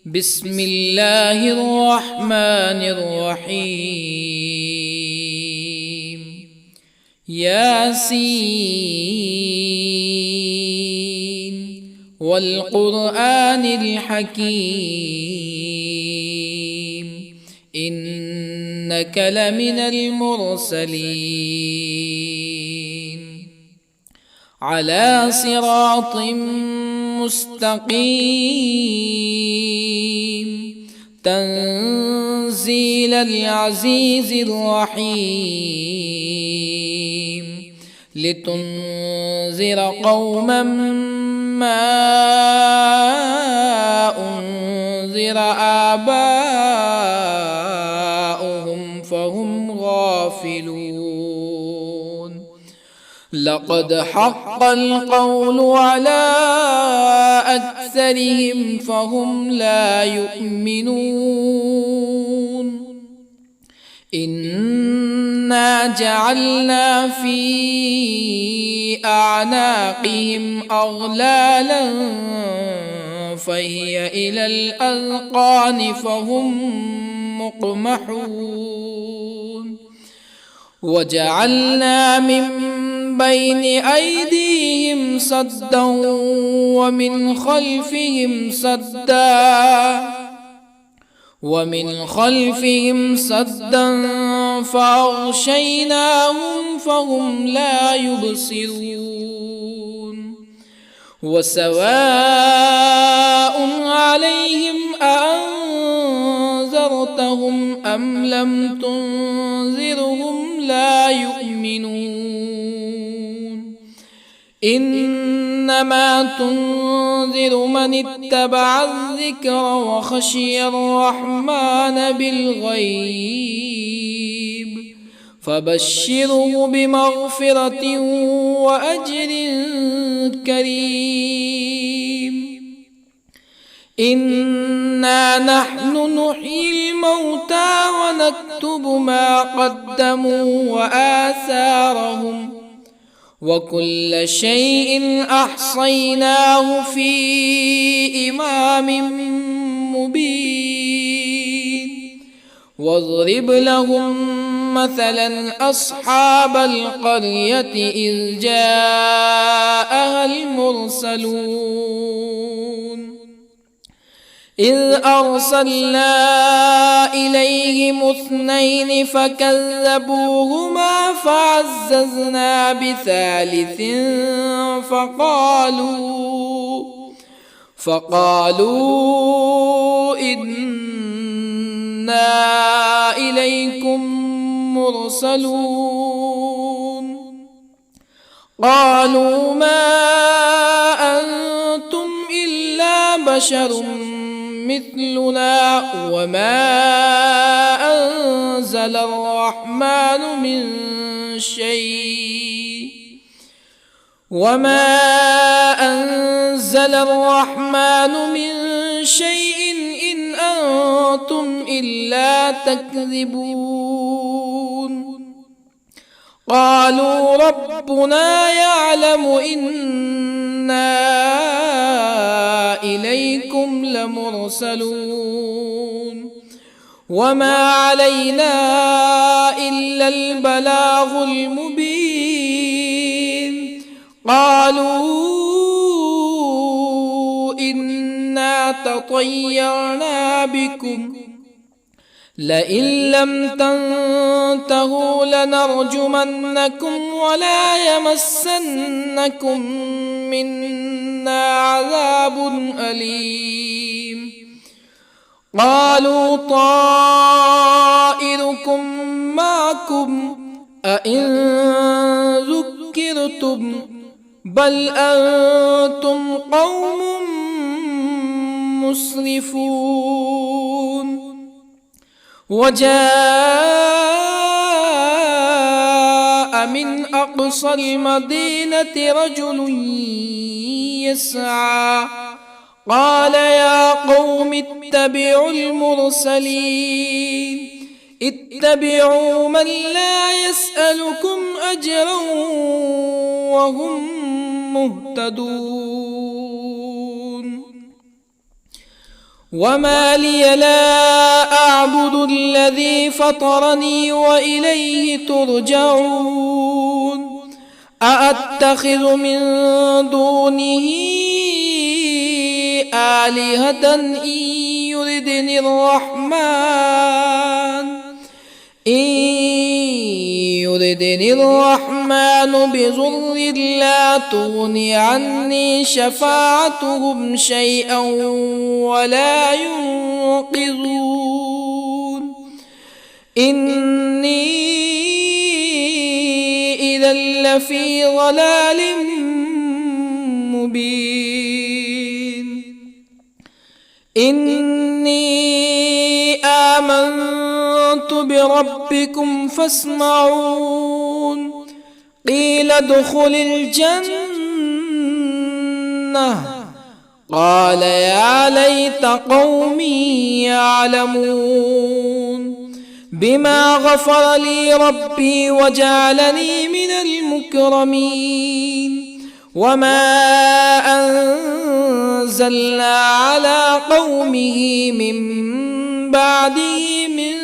بسم الله الرحمن الرحيم. ياسين والقرآن الحكيم إنك لمن المرسلين على صراط مستقيم تنزيل العزيز الرحيم لتنذر قوما ما أنذر آباؤهم فهم غافلون. لقد حق القول على أكثرهم فهم لا يؤمنون. إنا جعلنا في أعناقهم أغلالا فهي إلى الأذقان فهم مقمحون. وجعلنا من بين أيديهم سدا ومن خلفهم سدا فأغشيناهم فهم لا يبصرون. وسواء عليهم أأنذرتهم أم لم تنذرهم لا يؤمنون. إنما تنذر من اتبع الذكر وخشي الرحمن بالغيب فبشره بمغفرة وأجر كريم. إنا نحن نحيي الموتى ونكتب ما قدموا وآثارهم وكل شيء أحصيناه في إمام مبين. واضرب لهم مثلا أصحاب القرية إذ جاءها المرسلون إذ أرسلنا إليهم اثنين فكذبوهما فعززنا بثالث فقالوا إنا إليكم مرسلون. قالوا ما أنتم إلا بشر مثلنا وما أنزل الرحمن من شيء إن أنتم إلا تكذبون. قالوا ربنا يعلم إنا إليكم لمرسلون وما علينا إلا البلاغ المبين. قالوا إنا تطيرنا بكم لئن لم تنتهوا لنرجمنكم ولا يمسنكم منا عذاب أليم. قالوا طائركم معكم أئن ذكرتم بل أنتم قوم مسرفون. وجاء من أقصى المدينة رجل يسعى قال يا قوم اتبعوا المرسلين اتبعوا من لا يسألكم أجرا وهم مهتدون. وما لي لا أعبد الذي فطرني وإليه ترجعون أأتخذ من دونه آلهة يردني الرحمن بضر لا تغن عني شفاعتهم شيئا ولا ينقذون إني إذا لفي ضلال مبين إني آمنت بربكم فاسمعون قيل ادخل الجنة قال يا ليت قومي يعلمون بما غفر لي ربي وجعلني من المكرمين وما أنزلنا على قومه من بعده من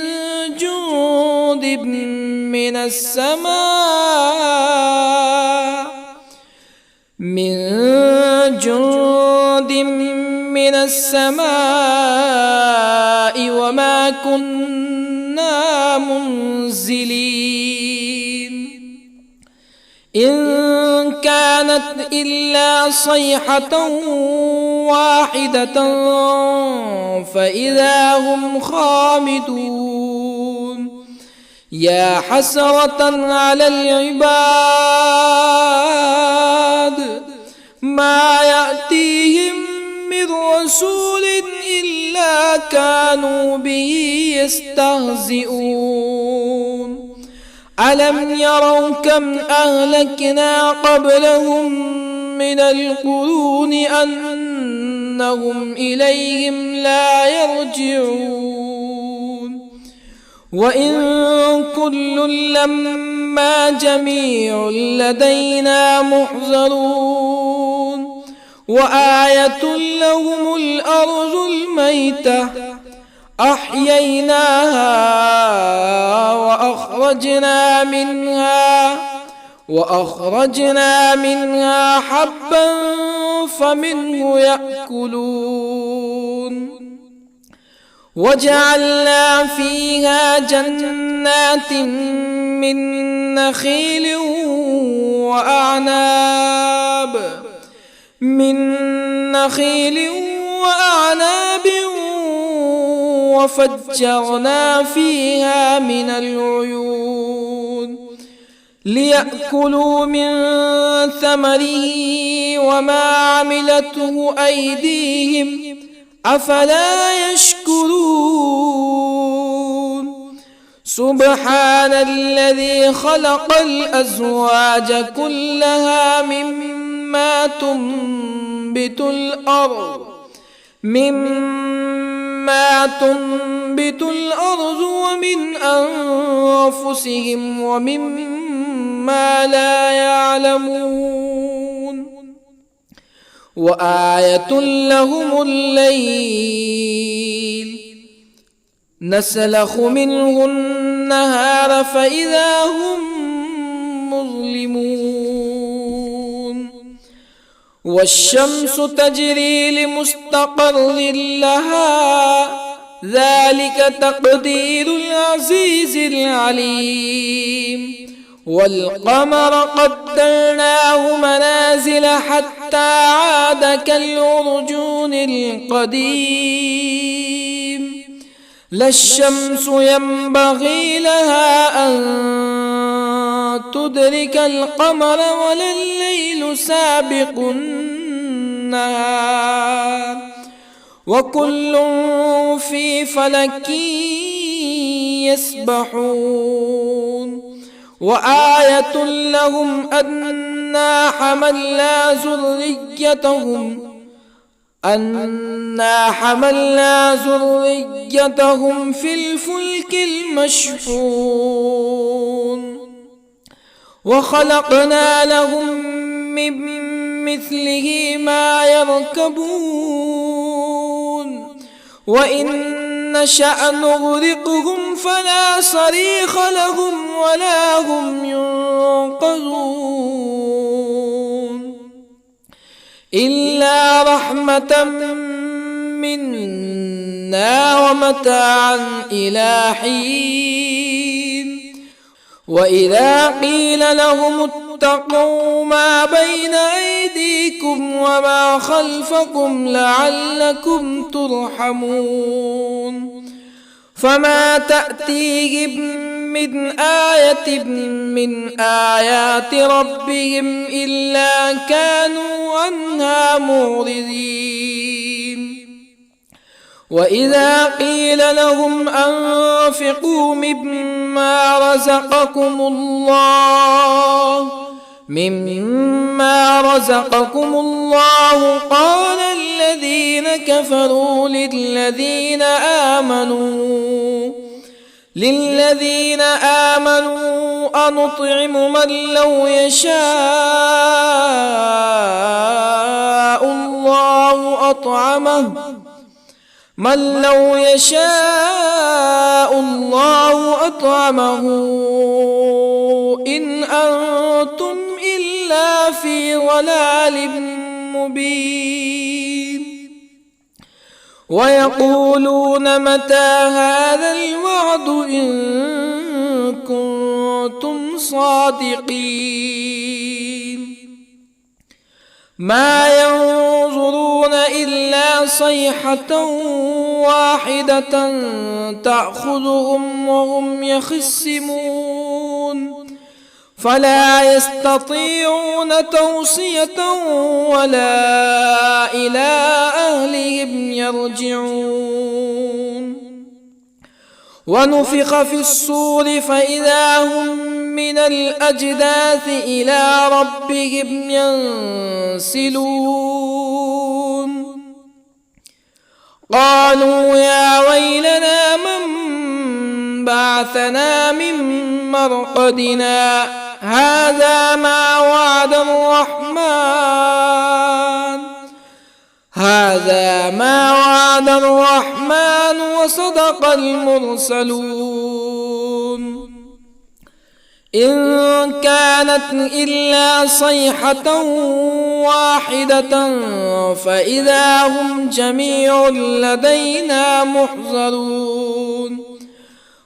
جند من السماء وما كنا منزلين إن كانت إلا صيحة واحدة فإذا هم خامدون يا حسرة على العباد ما يأتيهم من رسول إلا كانوا به يستهزئون ألم يروا كم أهلكنا قبلهم من القرون أنهم إليهم لا يرجعون وإن كل لما جميع لدينا محضرون وآية لهم الأرض الميتة أحييناها وأخرجنا منها حبا فمنه يأكلون وجعلنا فيها جنات من نخيل وأعناب وفجرنا فيها من العيون ليأكلوا من ثمره وما عملته أيديهم أفلا يشكرون سبحان الذي خلق الأزواج كلها مما تنبت الأرض ومن أنفسهم ومما لا يعلمون وآية لهم الليل نسلخ منه النهار فإذا هم مظلمون والشمس تجري لمستقر لها ذلك تقدير العزيز العليم والقمر قدرناه منازل حتى عاد كالعرجون القديم لا الشمس ينبغي لها أن تدرك القمر ولا الليل سابق النهار وكل في فلك يسبحون وآية لهم أنا حملنا ذريتهم في الفلك المشحون وخلقنا لهم من مثله ما يركبون وإن نشأ نغرقهم فلا صريخ لهم ولا هم ينقذون إلا رحمة منا ومتاعا إلى حين وإذا قيل لهم اتقوا ما بين أيديكم وما خلفكم لعلكم ترحمون فما تأتيهم من آية من آيات ربهم إلا كانوا عنها معرضين وإذا قيل لهم أنفقوا مما رزقكم الله قال الذين كفروا للذين آمنوا أنطعم من لو يشاء الله أطعمه إن أنتم إلا في ضلال مبين ويقولون متى هذا الوعد إن كنتم صادقين ما ينظرون إلا صيحة واحدة تأخذهم وهم يخصمون فلا يستطيعون توصية ولا إلى أهلهم يرجعون ونفخ في الصور فإذا هم من الأجداث إلى ربهم ينسلون قالوا يا ويلنا من بعثنا من مرقدنا هذا ما وعد الرحمن وصدق المرسلون إن كانت إلا صيحة واحدة فإذا هم جميع لدينا محضرون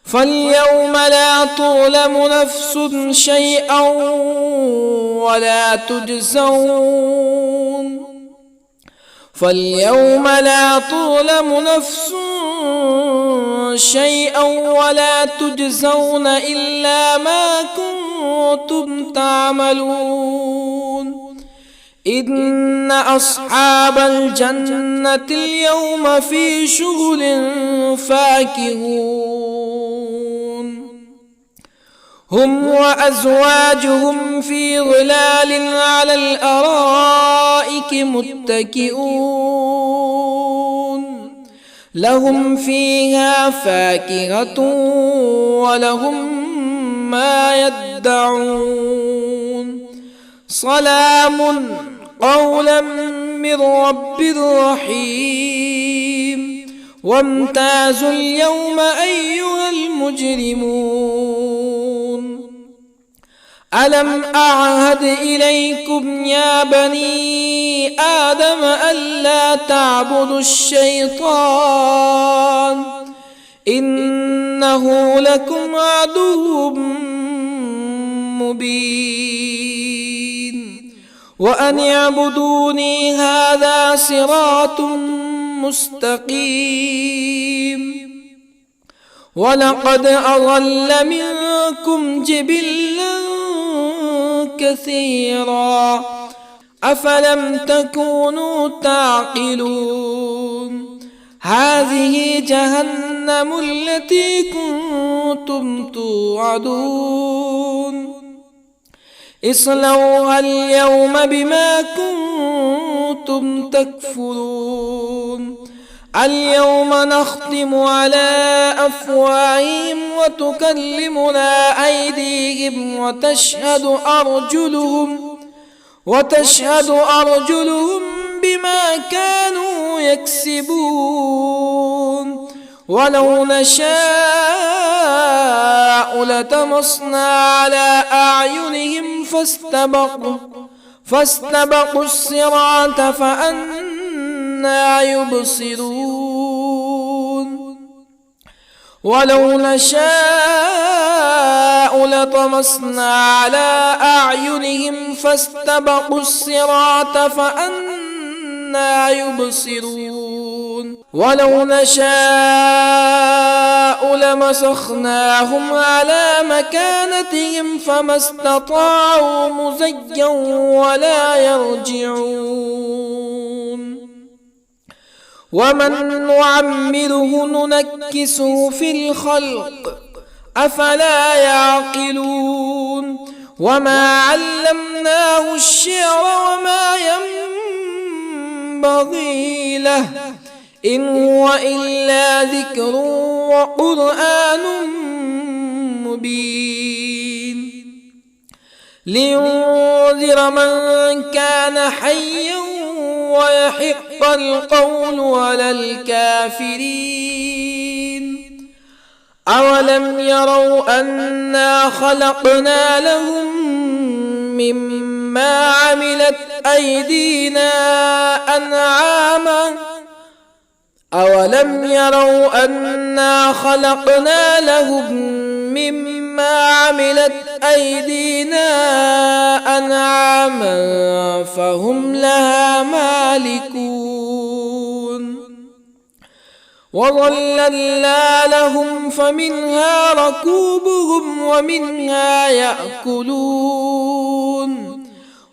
فاليوم لا تظلم نفس شيئا ولا تجزون إلا ما كنتم تعملون إن أصحاب الجنة اليوم في شغل فاكهون هم وأزواجهم في ظلال على الأرائك متكئون لهم فيها فاكهة ولهم ما يدعون سلام قولا من رب رحيم وامتازوا اليوم أيها المجرمون ألم أعهد إليكم يا بني آدم ألا تعبدوا الشيطان إنه لكم عدو مبين وأن اعبدوني هذا صراط مستقيم ولقد أضل منكم جبلا كثيرا أفلم تكونوا تعقلون هذه جهنم التي كنتم توعدون اصلوها اليوم بما كنتم تكفرون اليوم نختم على أفواههم وتكلمنا أيديهم وتشهد أرجلهم بما كانوا يكسبون ولو نشاء لطمسنا على أعينهم فاستبقوا الصراط فأنى يبصرون ولو نشاء لطمسنا على أعينهم فاستبقوا الصراط فأنى يبصرون ولو نشاء لمسخناهم على مكانتهم فما استطاعوا مزيا ولا يرجعون ومن نعمره ننكسه في الخلق أفلا يعقلون وما علمناه الشعر وما ينبغي له إن هو إلا ذكر وقرآن مبين لينذر من كان حيا ويحق القول على الكافرين أولم يروا أنا خلقنا لهم مما عملت أيدينا أنعاما أولم يروا أنا خلقنا لهم مما عملت أيدينا أنعاما فهم لها مالكون وظللنا لهم فمنها ركوبهم ومنها يأكلون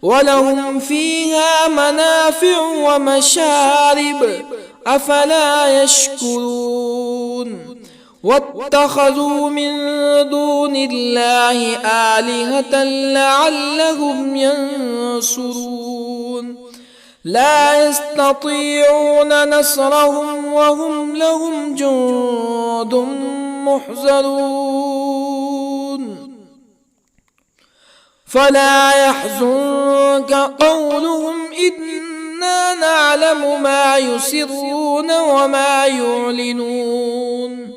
ولهم فيها منافع ومشارب أفلا يشكرون واتخذوا من دون الله آلهة لعلهم ينصرون لا يستطيعون نصرهم وهم لهم جند محضرون فلا يحزنك قولهم إنا نعلم ما يسرون وما يعلنون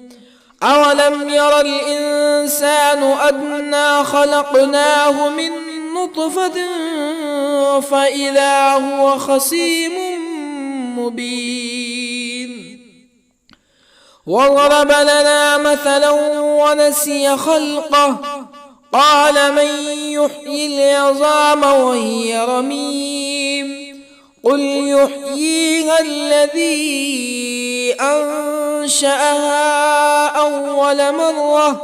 أولم ير الإنسان أنا خلقناه من نطفة فإذا هو خصيم مبين وضرب لنا مثلا ونسي خلقه قال من يحيي العظام وهي رميم قل يحييها الذي أنشأها أول مرة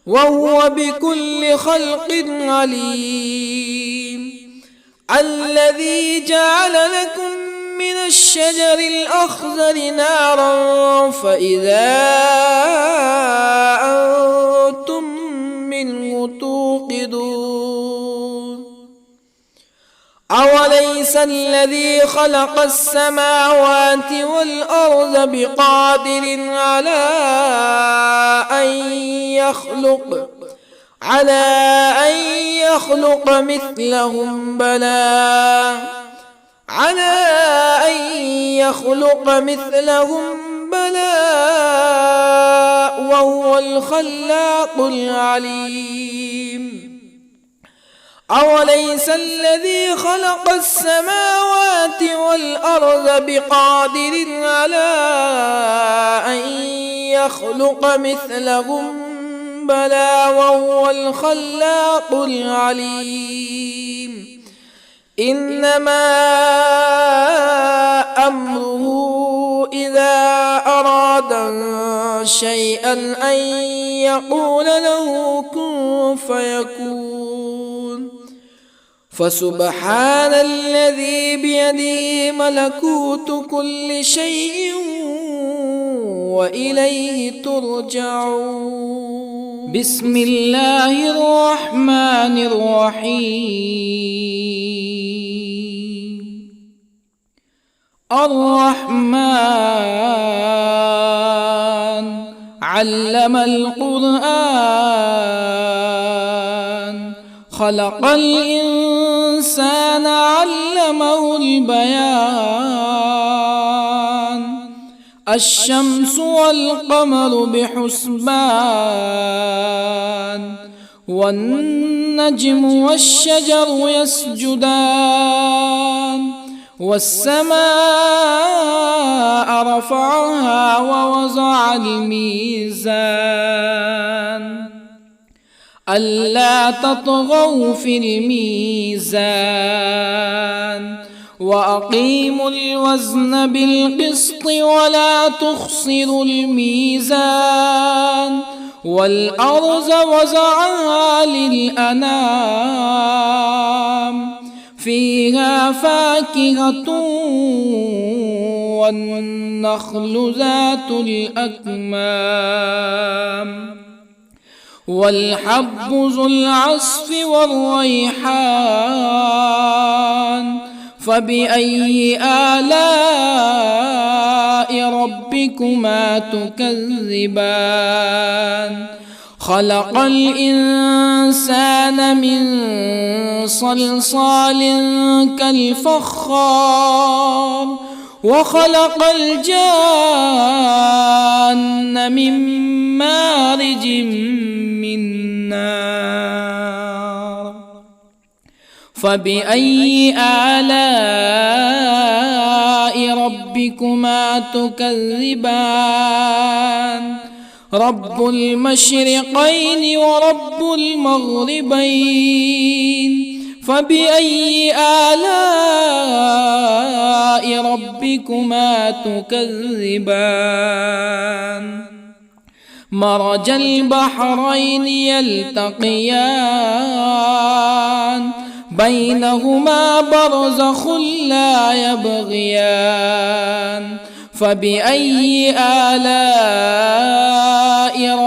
وهو بكل خلق عليم الذي جعل لكم من الشجر الأخضر نارا فإذا أنتم منه توقدون أوليس الذي خلق السماوات والأرض بقادر على أن يخلق مثلهم بلى وهو الخلاق العليم أوليس الذي خلق السماوات والأرض بقادر على أن يخلق مثلهم بلى وهو الخلاق العليم إنما أمره إذا أراد شيئا أن يقول له كن فيكون فسبحان الذي بيده ملكوت كل شيء وإليه ترجعون بسم الله الرحمن الرحيم الرحمن علم القرآن خلق الإنسان الإنسان علمه البيان الشمس والقمر بحسبان والنجم والشجر يسجدان والسماء رفعها ووضع الميزان ألا تطغوا في الميزان وأقيموا الوزن بالقسط ولا تخسروا الميزان والأرض وضعها للأنام فيها فاكهة والنخل ذات الأكمام والحب ذو العصف والريحان فبأي آلاء ربكما تكذبان خلق الإنسان من صلصال كالفخار وخلق الجان من مارج من نار فبأي آلاء ربكما تكذبان رب المشرقين ورب المغربين فبأي آلاء ربكما تكذبان مرج البحرين يلتقيان بينهما برزخ لا يبغيان فبأي آلاء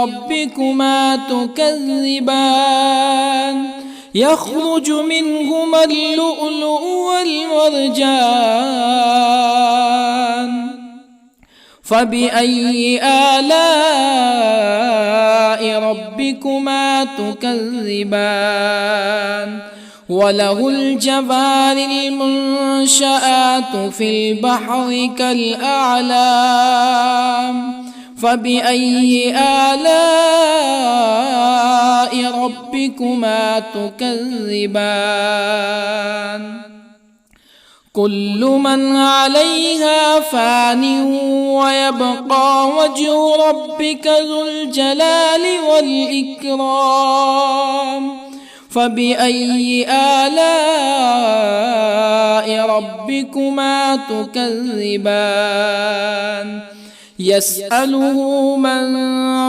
ربكما تكذبان يخرج منهما اللؤلؤ والمرجان فبأي آلاء ربكما تكذبان وله الجوار المنشآت في البحر كالأعلام فبأي آلاء ربكما تكذبان كل من عليها فان ويبقى وجه ربك ذو الجلال والإكرام فبأي آلاء ربكما تكذبان يسأله من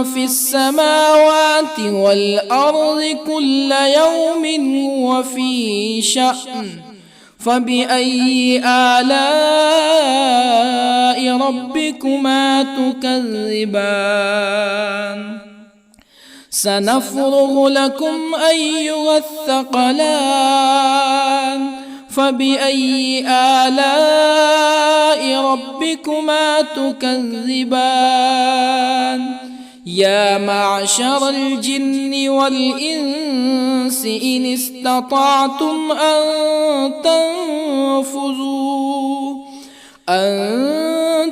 في السماوات والأرض كل يوم هو في شأن فبأي آلاء ربكما تكذبان سنفرغ لكم أيها الثقلان فبأي آلاء ربكما تكذبان يا معشر الجن والإنس إن استطعتم أن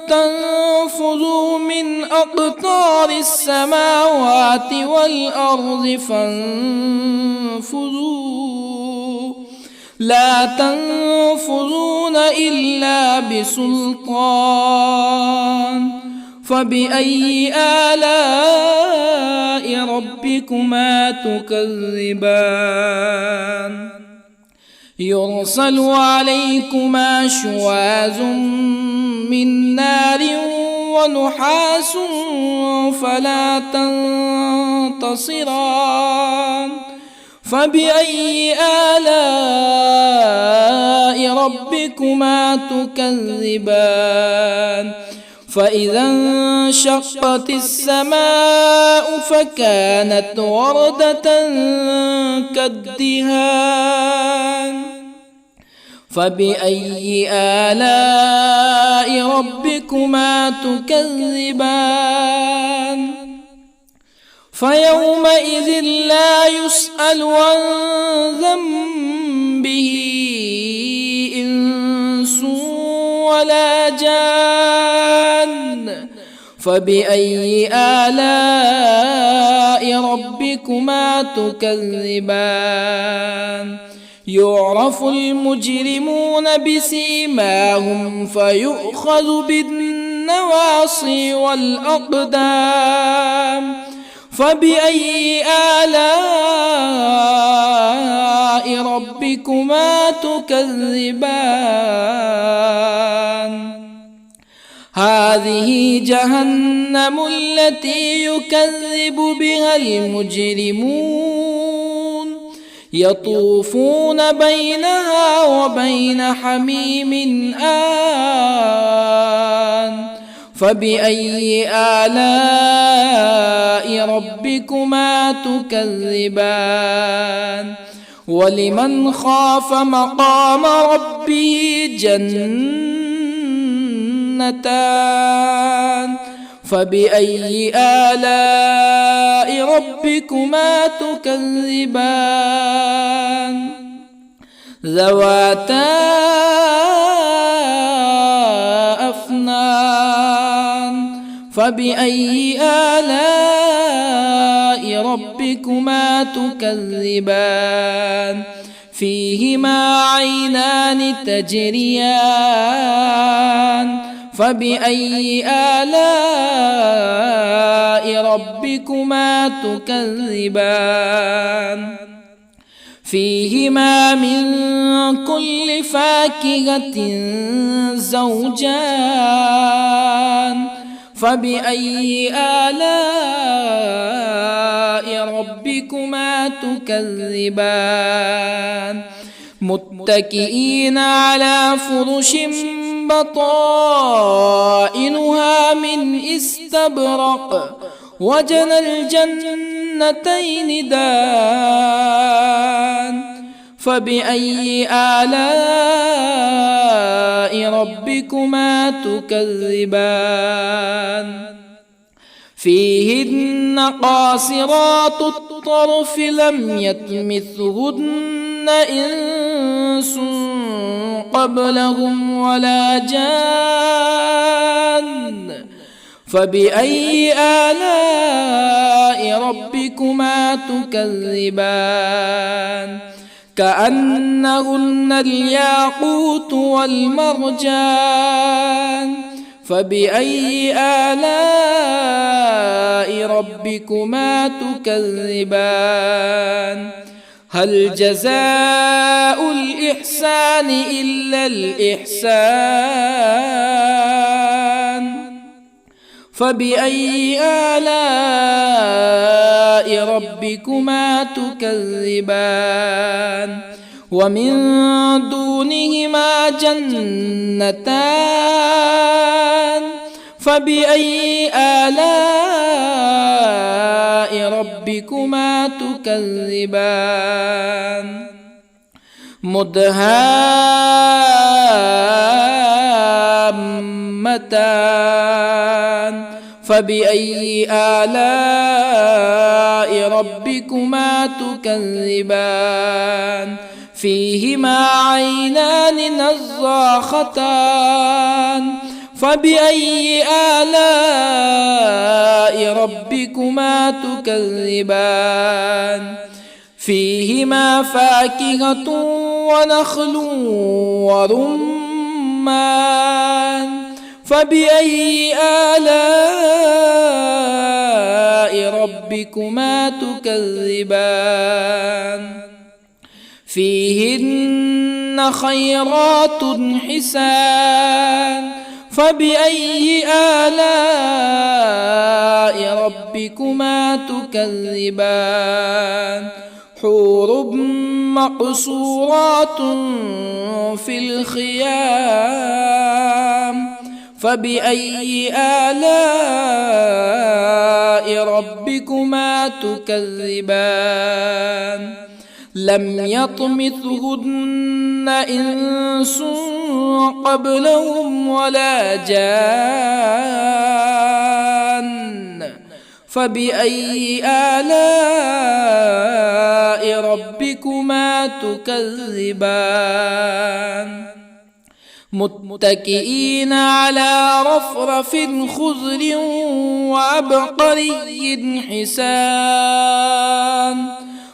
تنفذوا من أقطار السماوات والأرض فانفذوا لا تنفذون إلا بسلطان فبأي آلاء ربكما تكذبان يرسل عليكما شواظ من نار ونحاس فلا تنتصران فبأي آلاء ربكما تكذبان فإذا انشقت السماء فكانت وردة كالدهان فبأي آلاء ربكما تكذبان فيومئذ لا يسأل عن ذنبه به إنس ولا جان فبأي آلاء ربكما تكذبان يعرف المجرمون بسيماهم فيؤخذ بالنواصي والأقدام فبأي آلاء ربكما تكذبان هذه جهنم التي يكذب بها المجرمون يطوفون بينها وبين حميم آن فبأي آلاء ربكما تكذبان ولمن خاف مقام ربه جنتان فبأي آلاء ربكما تكذبان ذواتا أفنان فبأي آلاء ربكما تكذبان فيهما عينان تجريان فبأي آلاء ربكما تكذبان فيهما من كل فاكهة زوجان فبأي آلاء ربكما تكذبان متكئين على فرش بطائنها من استبرق وجنى الجنتين دان فبأي آلاء ربكما تكذبان فيهن قاصرات الطرف لم يطمثهن إنس قبلهم ولا جان فبأي آلاء ربكما تكذبان كأنهن الياقوت والمرجان فبأي آلاء ربكما تكذبان هل جزاء الإحسان إلا الإحسان فبأي آلاء ربكما تكذبان ومن دونهما جنتان فبأي آلاء ربكما تكذبان مدهامتان فبأي آلاء ربكما تكذبان فيهما عينان نضاختان فبأي آلاء ربكما تكذبان فيهما فاكهة ونخل ورمان فبأي آلاء ربكما تكذبان فيهن خيرات حسان فبأي آلاء ربكما تكذبان حور مقصورات في الخيام فبأي آلاء ربكما تكذبان لم يطمثهن إنس قبلهم ولا جان فبأي آلاء ربكما تكذبان متكئين على رفرف خضر وعبقري حسان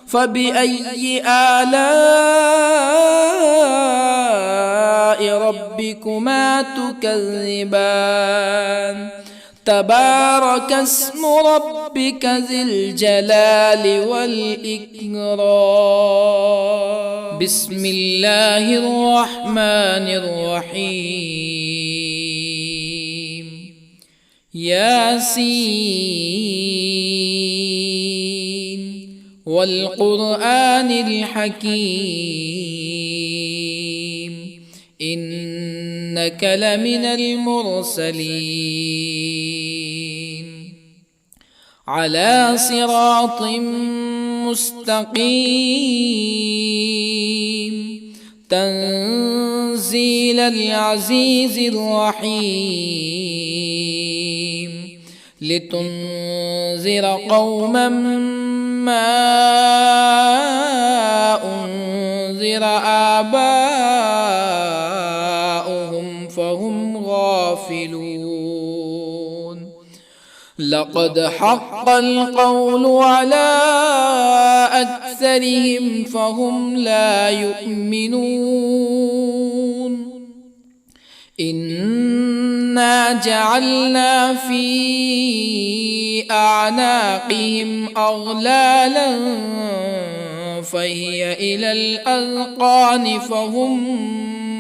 فبأي آلاء ربكما تكذبان تبارك اسم ربك ذي الجلال والإكرام بسم الله الرحمن الرحيم ياسين والقرآن الحكيم إنك لمن المرسلين على صراط مستقيم تنزيل العزيز الرحيم لتنذر قوما ما أنذر آباؤهم فهم غافلون لقد حق القول على أكثرهم فهم لا يؤمنون إنا جعلنا في أعناقهم أغلالا فهي إلى الأذقان فهم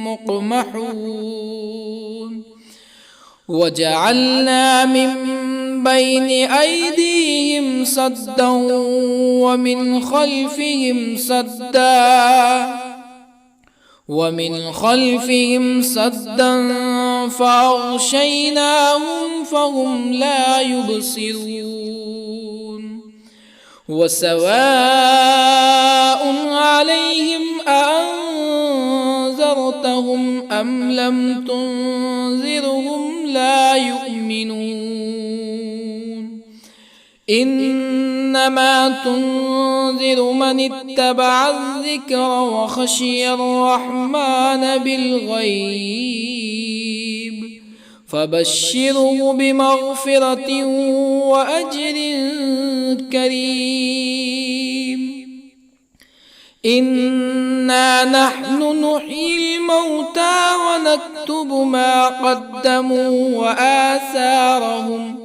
مقمحون وجعلنا من بين أيديهم سدا ومن خلفهم سدا فأغشيناهم فهم لا يبصرون وسواء عليهم أأنذرتهم أم لم تنذرهم لا يؤمنون إنما تنذر من اتبع الذكر وخشي الرحمن بالغيب فبشره بمغفرة وأجر كريم إنا نحن نحيي الموتى ونكتب ما قدموا وآثارهم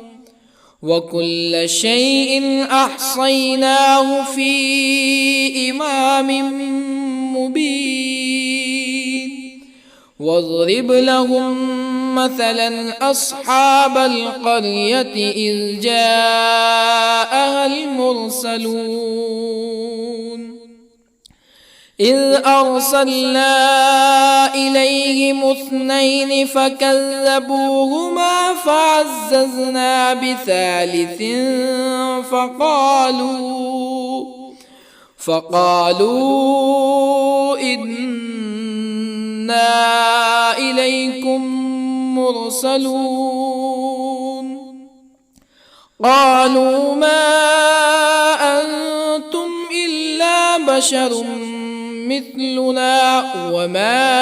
وكل شيء أحصيناه في إمام مبين واضرب لهم مثلا أصحاب القرية إذ جاءها المرسلون إذ أرسلنا إليهم اثنين فكذبوهما فعززنا بثالث فقالوا إنا إليكم مرسلون قالوا ما أنتم إلا بشر مثلنا وما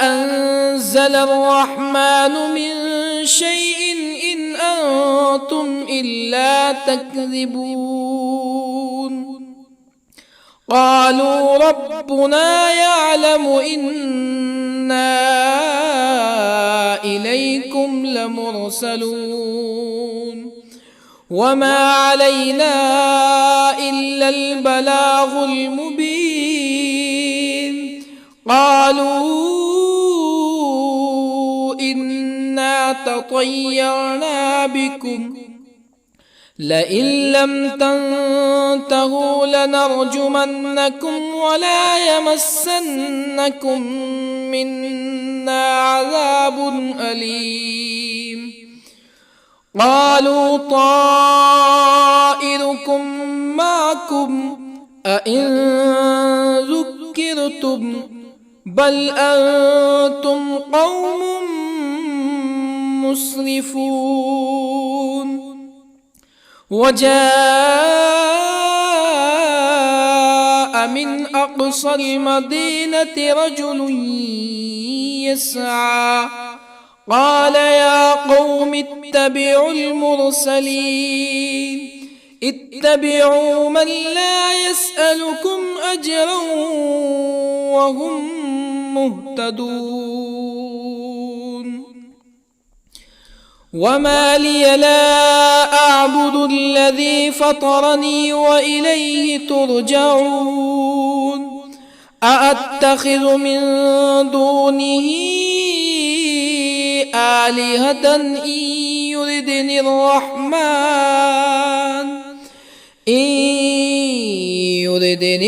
أنزل الرحمن من شيء إن أنتم إلا تكذبون قالوا ربنا يعلم إنا إليكم لمرسلون وما علينا إلا البلاغ المبين قالوا إنا تطيرنا بكم لئن لم تنتهوا لنرجمنكم ولا يمسنكم منا عذاب أليم قالوا طائركم معكم أئن ذكرتم بل أنتم قوم مسرفون. وجاء من أقصى المدينة رجل يسعى قال يا قوم اتبعوا المرسلين اتبعوا من لا يسألكم أجرا وهم مهتدون. وما لي لا أعبد الذي فطرني وإليه ترجعون. أأتخذ من دونه آلهة إن يردني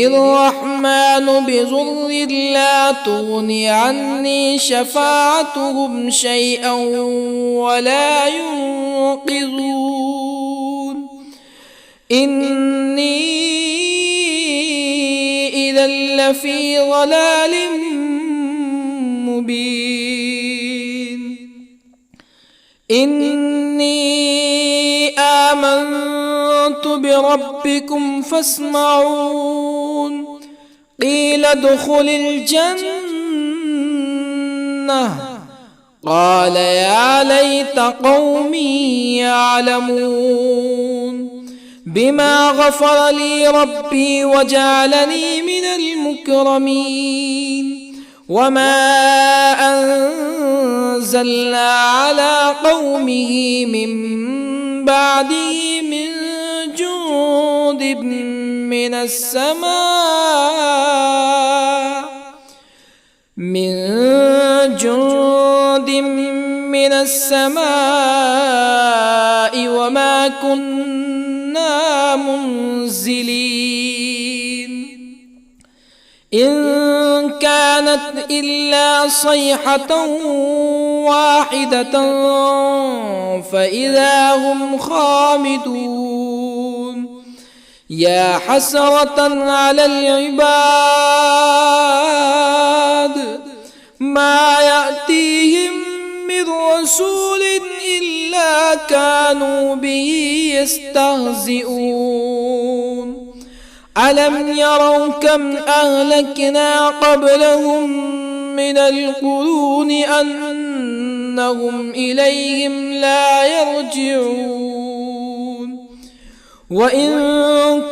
الرحمن بضر لا تغني عني شفاعتهم شيئا ولا ينقذون. إني إذا لفي ضلال مبين. إني آمنت بربكم فاسمعون. قيل ادخل الجنة قال يا ليت قومي يعلمون بما غفر لي ربي وجعلني من المكرمين. وما أنزلنا على قومه من بعده من جند من السماء وما كنا منزلين. إن كانت إلا صيحة واحدة فإذا هم خامدون. يا حسرة على العباد ما يأتيهم من رسول إلا كانوا به يستهزئون. ألم يروا كم أهلكنا قبلهم من القرون أنهم إليهم لا يرجعون. وإن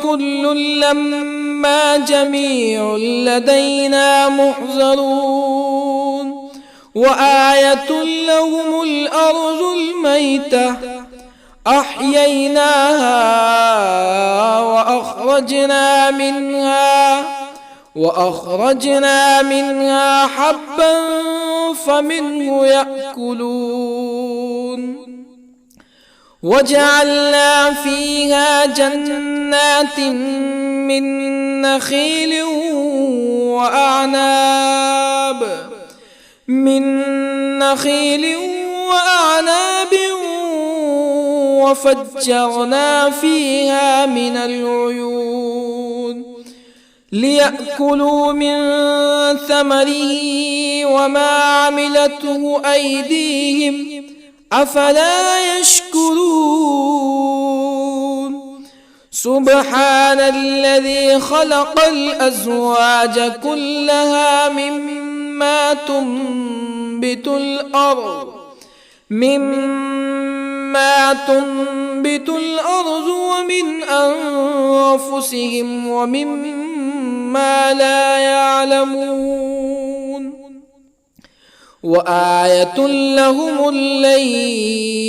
كل لما جميع لدينا محضرون. وآية لهم الأرض الميتة أحييناها وأخرجنا منها حبا فمنه يأكلون. وجعلنا فيها جنات من نخيل وأعناب وفجرنا فيها من العيون ليأكلوا من ثمره وما عملته أيديهم أفلا يشكرون. سبحان الذي خلق الأزواج كلها مما تنبت الأرض ومن أنفسهم ومما لا يعلمون. وآية لهم الليل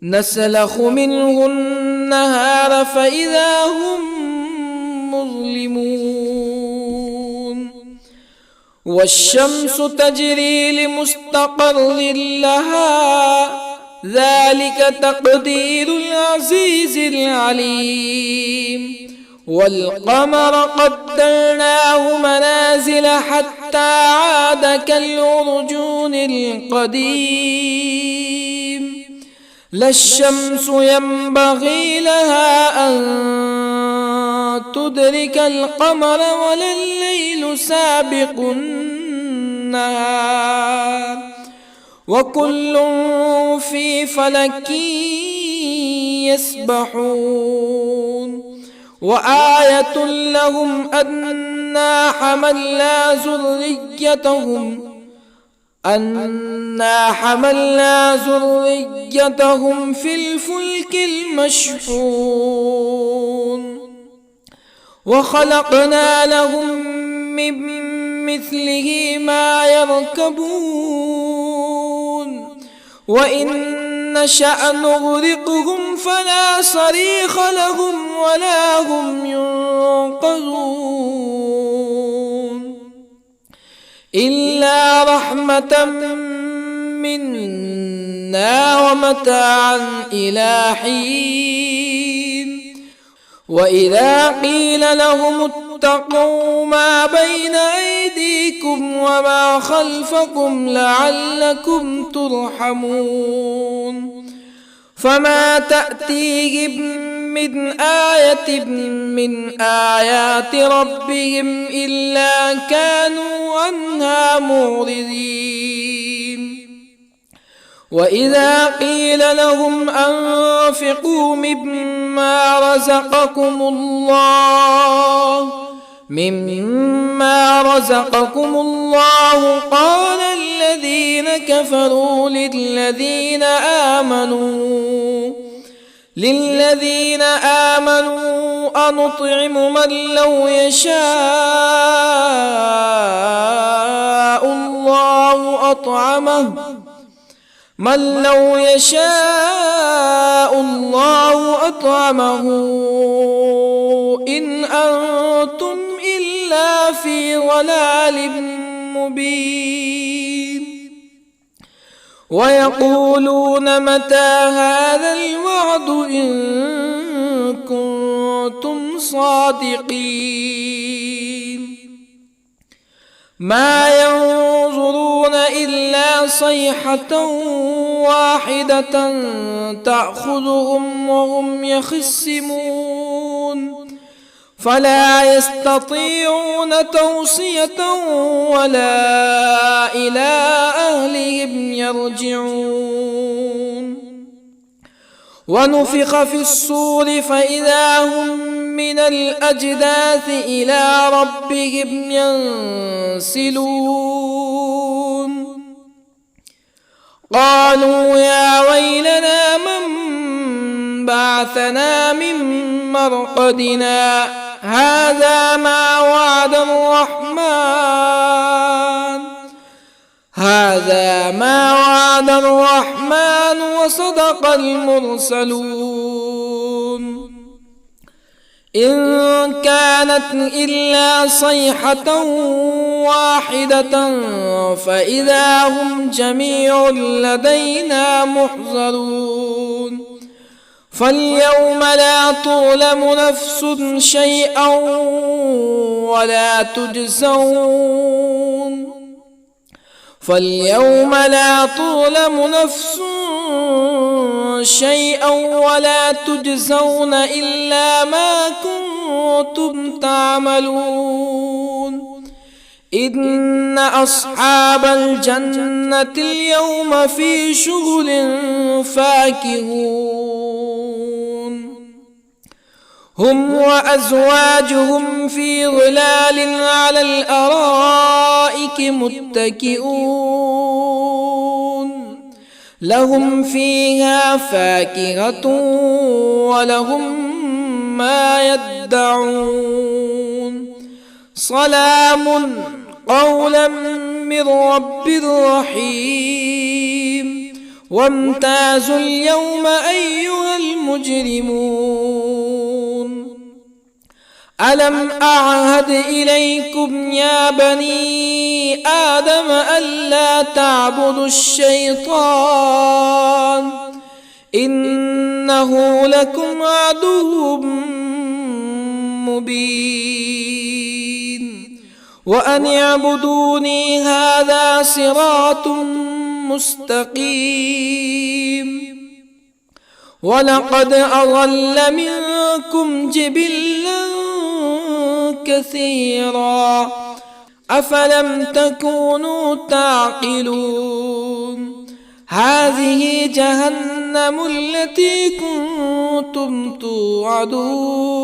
نسلخ منه النهار فإذا هم مظلمون. والشمس تجري لمستقر لها ذلك تقدير العزيز العليم. والقمر قدرناه منازل حتى عاد كالعرجون القديم. لا الشمس ينبغي لها أن تدرك القمر ولا الليل سابق النهار وكل في فلك يسبحون وآية لهم أنا حملنا ذريتهم في الفلك المشحون وخلقنا لهم من مثله ما يركبون وإن نشأ نغرقهم فلا صريخ لهم ولا هم ينقذون إلا رحمة منا ومتاعا إلى حين وإذا قيل لهم اتقوا ما بين أيديكم وما خلفكم لعلكم ترحمون فما تأتيهم من آية من آيات ربهم إلا كانوا عنها معرضين وإذا قيل لهم أنفقوا مما رزقكم الله قال الذين كفروا للذين آمنوا أنطعم من لو يشاء الله أطعمه إن أنتم إلا في ضلال مبين ويقولون متى هذا الوعد إن كنتم صادقين ما ينظرون إلا صيحة واحدة تأخذهم وهم يخصمون فلا يستطيعون توصية ولا إلى أهلهم يرجعون ونفخ في الصور فإذا هم من الأجداث إلى ربهم ينسلون قالوا يا ويلنا من بعثنا من مرقدنا هذا ما وعد الرحمن وصدق المرسلون إن كانت إلا صيحة واحدة فإذا هم جميع لدينا محضرون فاليوم لا تظلم نفس شيئا ولا تجزون إلا ما كنتم تعملون إن أصحاب الجنة اليوم في شغل فاكهون هم وأزواجهم في ظلال على الأرائك متكئون لهم فيها فاكهة ولهم ما يدعون سلام قولا من رب رحيم وامتازوا اليوم أيها المجرمون ألم أعهد إليكم يا بني آدم ألا تعبدوا الشيطان إنه لكم عدو مبين وأن اعبدوني هذا صراط مستقيم ولقد أضل منكم جبلا كثيرا أفلم تكونوا تعقلون هذه جهنم التي كنتم توعدون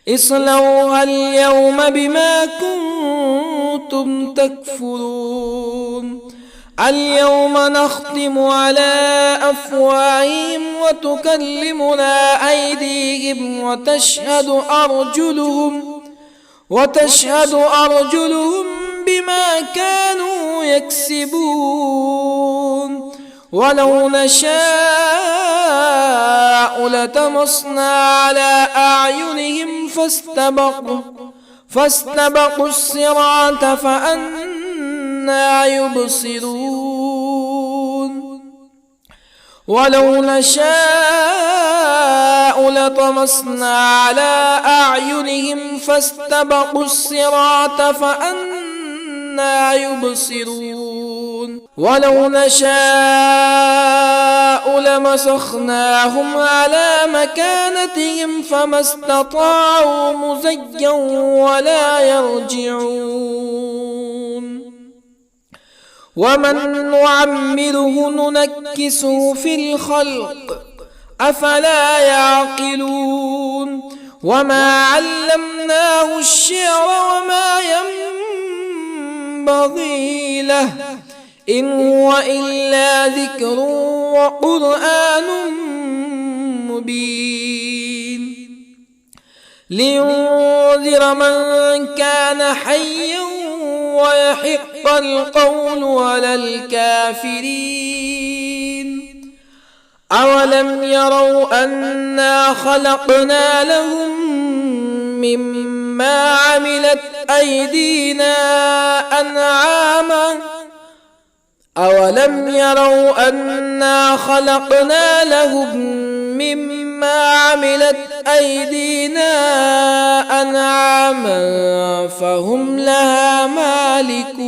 اصلوها اليوم بما كنتم تكفرون اليوم نختم على أفواههم وتكلمنا أيديهم وتشهد أرجلهم بما كانوا يكسبون ولو نشاء لطمسنا على أعينهم فاستبقوا الصراط فأنى يبصرون ولو نشاء لطمسنا على أعينهم فاستبقوا الصراط فأنى يبصرون ولو نشاء لمسخناهم على مكانتهم فما استطاعوا مزيا ولا يرجعون ومن نعمره ننكسه في الخلق أفلا يعقلون وما علمناه الشعر وما ينبغي له إن هو إلا ذكر وقرآن مبين لينذر من كان حيا ويحق القول على الكافرين أولم يروا أنا خلقنا لهم مما عملت أيدينا أنعاما أولم يروا أنا خلقنا لهم مما عملت أيدينا أنعاما فهم لها مالكون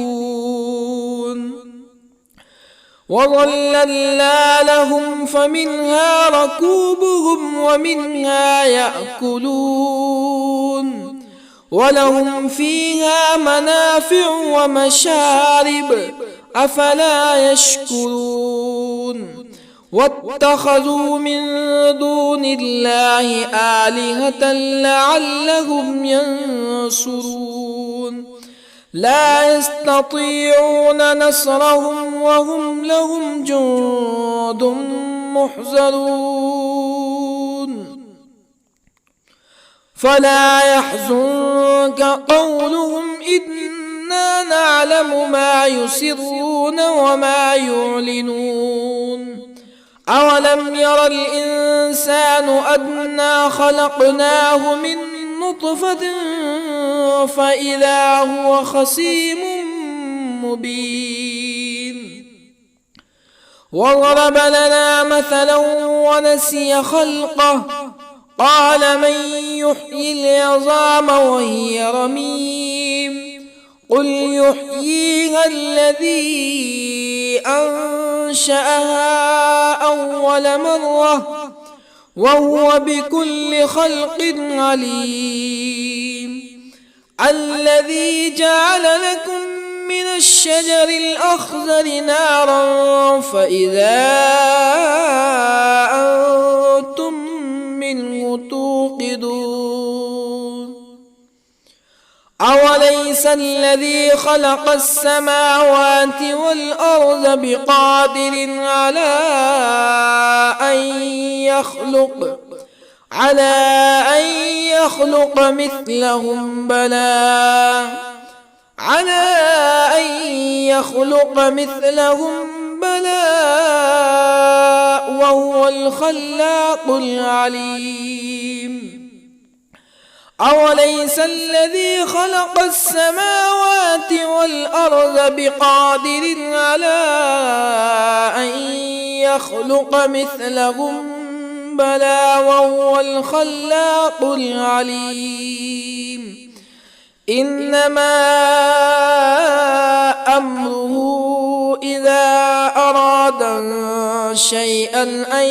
وظللنا لهم فمنها ركوبهم ومنها يأكلون ولهم فيها منافع ومشارب أفلا يشكرون واتخذوا من دون الله آلهة لعلهم ينصرون لا يستطيعون نصرهم وهم لهم جند محضرون فلا يحزنك قولهم إنا نعلم ما يسرون وما يعلنون أولم ير الإنسان أنا خلقناه من نطفة فإذا هو خصيم مبين وضرب لنا مثلا ونسي خلقه قال من يحيي العظام وهي رميم قل يحييها الذي أنشأها أول مرة وهو بكل خلق عليم الذي جعل لكم من الشجر الأخضر نارا فإذا أنتم منه توقدون أوليس الذي خلق السماوات والأرض بقادر على أن يخلق مثلهم بلى وهو الخلاق العليم أوليس الذي خلق السماوات والأرض بقادر على أن يخلق مثلهم بلى وهو الخلاق العليم إنما أمره إذا أراد شيئا أن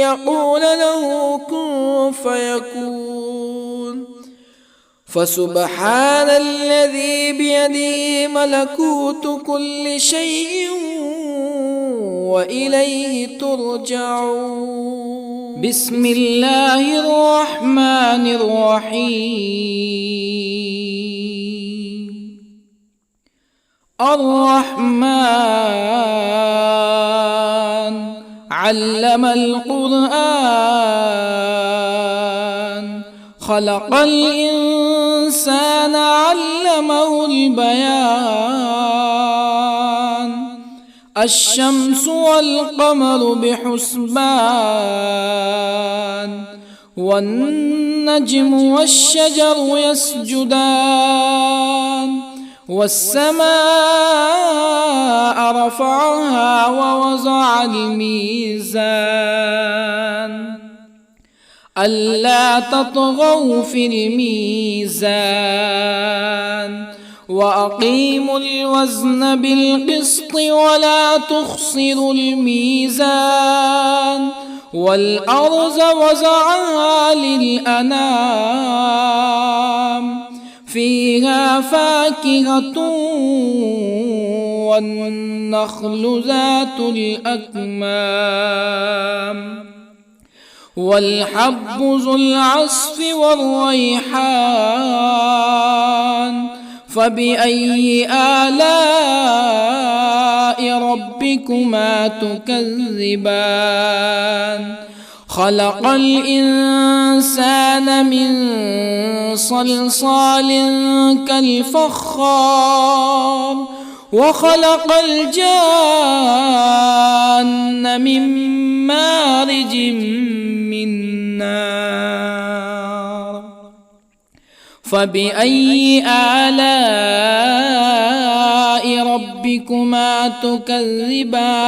يقول له كن فيكون فسبحان الذي بيده ملكوت كل شيء وإليه ترجعون. بسم الله الرحمن الرحيم. الرحمن علم القرآن، خلق الإنسان علمه البيان. الشمس والقمر بحسبان، والنجم والشجر يسجدان. والسماء رفعها ووضع الميزان، ألا تطغوا في الميزان. وأقيموا الوزن بالقسط ولا تخسروا الميزان. والأرض وضعها للأنام، فيها فاكهة والنخل ذات الأكمام، والحب ذو العصف والريحان. فبأي آلاء ربكما تكذبان؟ خلق الإنسان من صلصال كالفخار، وخلق الجان من مارج من نار. فبأي آلاء ربكما تكذبان؟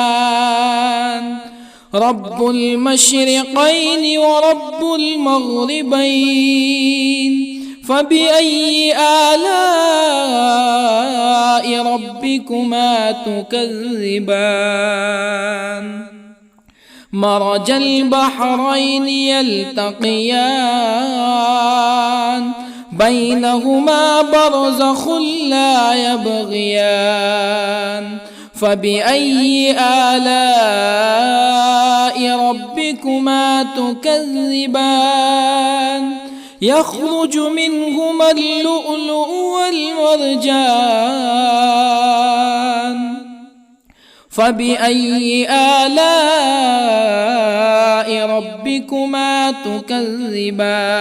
رب المشرقين ورب المغربين. فبأي آلاء ربكما تكذبان؟ مرج البحرين يلتقيان، بينهما برزخ لا يبغيان. فبأي آلاء ربكما تكذبان؟ يخرج منهما اللؤلؤ والمرجان. فبأي آلاء ربكما تكذبان؟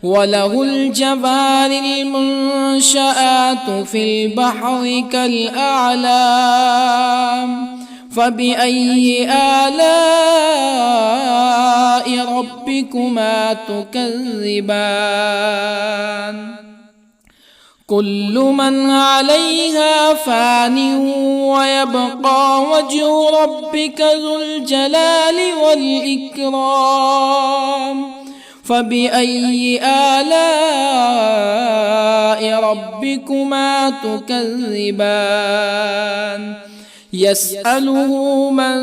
وله الجوار المنشآت في البحر كالأعلام. فبأي آلاء ربكما تكذبان؟ كل من عليها فان، ويبقى وجه ربك ذو الجلال والإكرام. فبأي آلاء ربكما تكذبان؟ يسأله من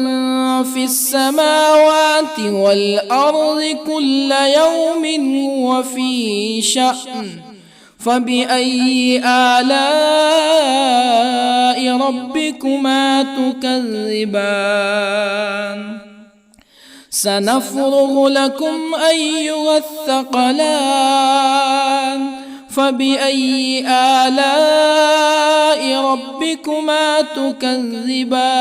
في السماوات والأرض كل يوم هو في شأن. فبأي آلاء ربكما تكذبان؟ سنفرغ لكم أيها الثقلان. فبأي آلاء ربكما تكذبان؟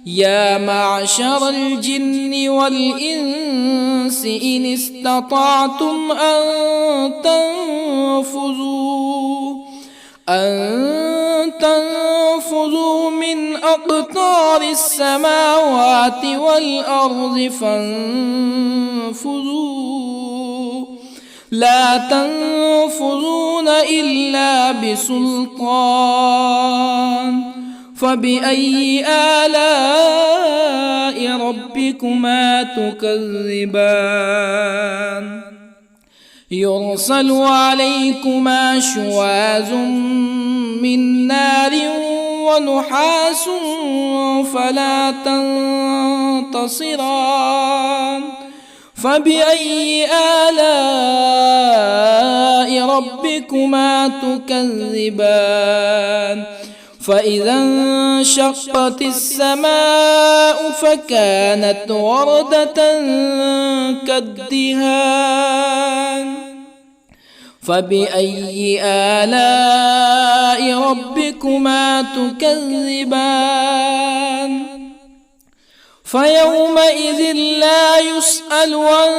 يا معشر الجن والإنس إن استطعتم أن تنفذوا من أقطار السماوات والأرض فانفذوا، لا تنفذون إلا بسلطان. فبأي آلاء ربكما تكذبان؟ يرسل عليكما شواظ من نار ونحاس فلا تنتصران. فبأي آلاء ربكما تكذبان فإذا انشقت السماء فكانت وردة كالدهان فبأي آلاء ربكما تكذبان فيومئذ لا يسأل عن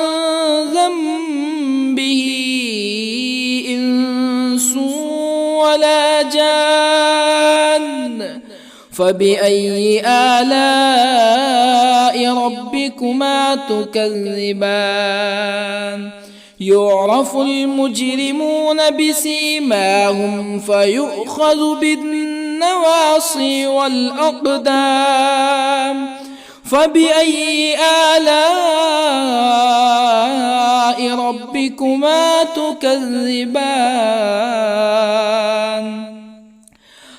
ذنبه إنس ولا جان فبأي آلاء ربكما تكذبان يعرف المجرمون بسيماهم فيؤخذ بالنواصي والأقدام فبأي آلاء ربكما تكذبان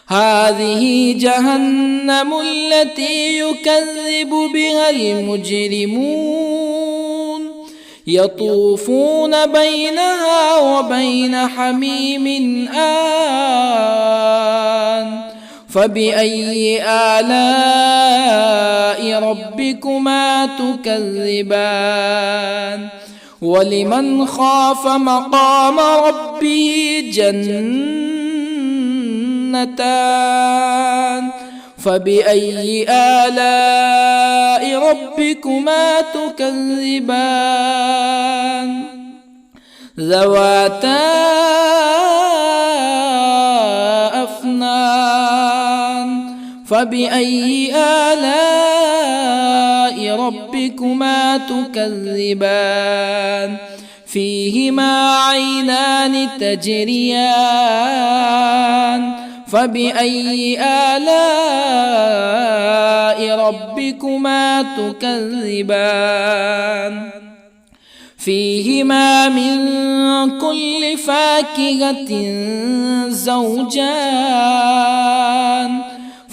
هذه جهنم التي يكذب بها المجرمون يطوفون بينها وبين حميم آن فبأي آلاء ربكما تكذبان ولمن خاف مقام ربه جنتان فبأي آلاء ربكما تكذبان ذواتا أفنان فبأي آلاء ربكما تكذبان فيهما عينان تجريان فبأي آلاء ربكما تكذبان فيهما من كل فاكهة زوجان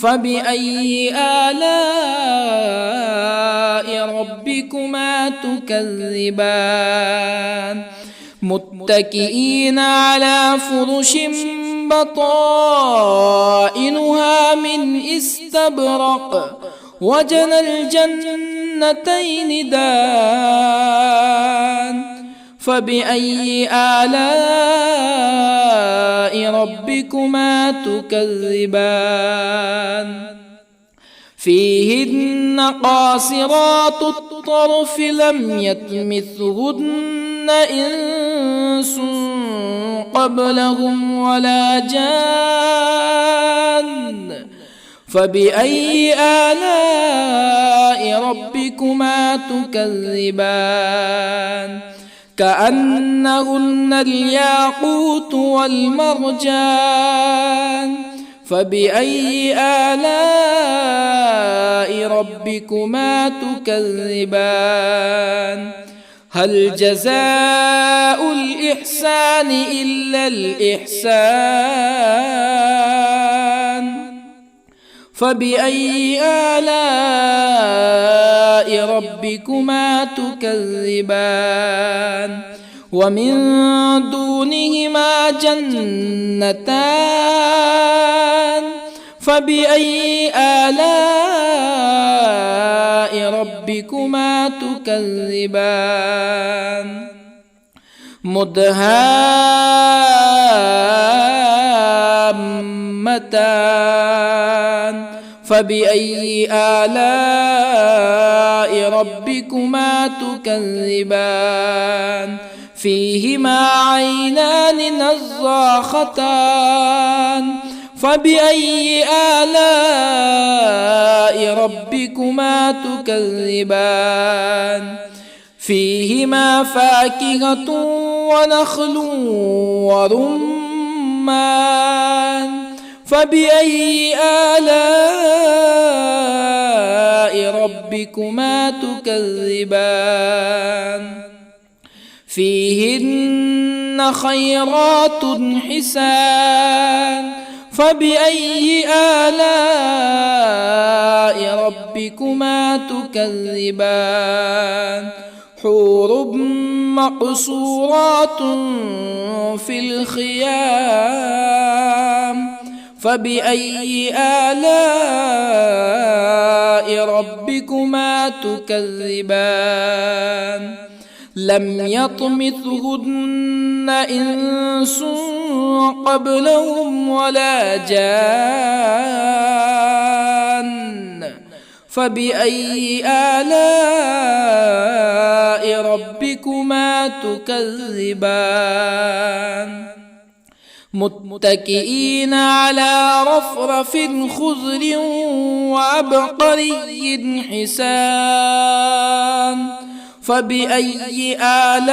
فبأي آلاء ربكما تكذبان متكئين على فرش بطائنها من استبرق وجنى الجنتين دان فبأي آلاء ربكما تكذبان فيهن قاصرات الطرف لم يطمثهن إنس قبلهم ولا جان فبأي آلاء ربكما تكذبان كأنهن الياقوت والمرجان فبأي آلاء ربكما تكذبان هل جزاء الإحسان إلا الإحسان فبأي آلاء ربكما تكذبان ومن دونهما جنتان فبأي آلاء ربكما تكذبان مدهامتان فبأي آلاء ربكما تكذبان فيهما عينان نضاختان فبأي آلاء ربكما تكذبان فيهما فاكهة ونخل ورمان فبأي آلاء ربكما تكذبان فيهن خيرات حسان فبأي آلاء ربكما تكذبان حور مقصورات في الخيام فبأي آلاء ربكما تكذبان لم يطمثهن إنس قبلهم ولا جان فبأي آلاء ربكما تكذبان متكئين على رفرف خضر وعبقري حسان فبأي آلاء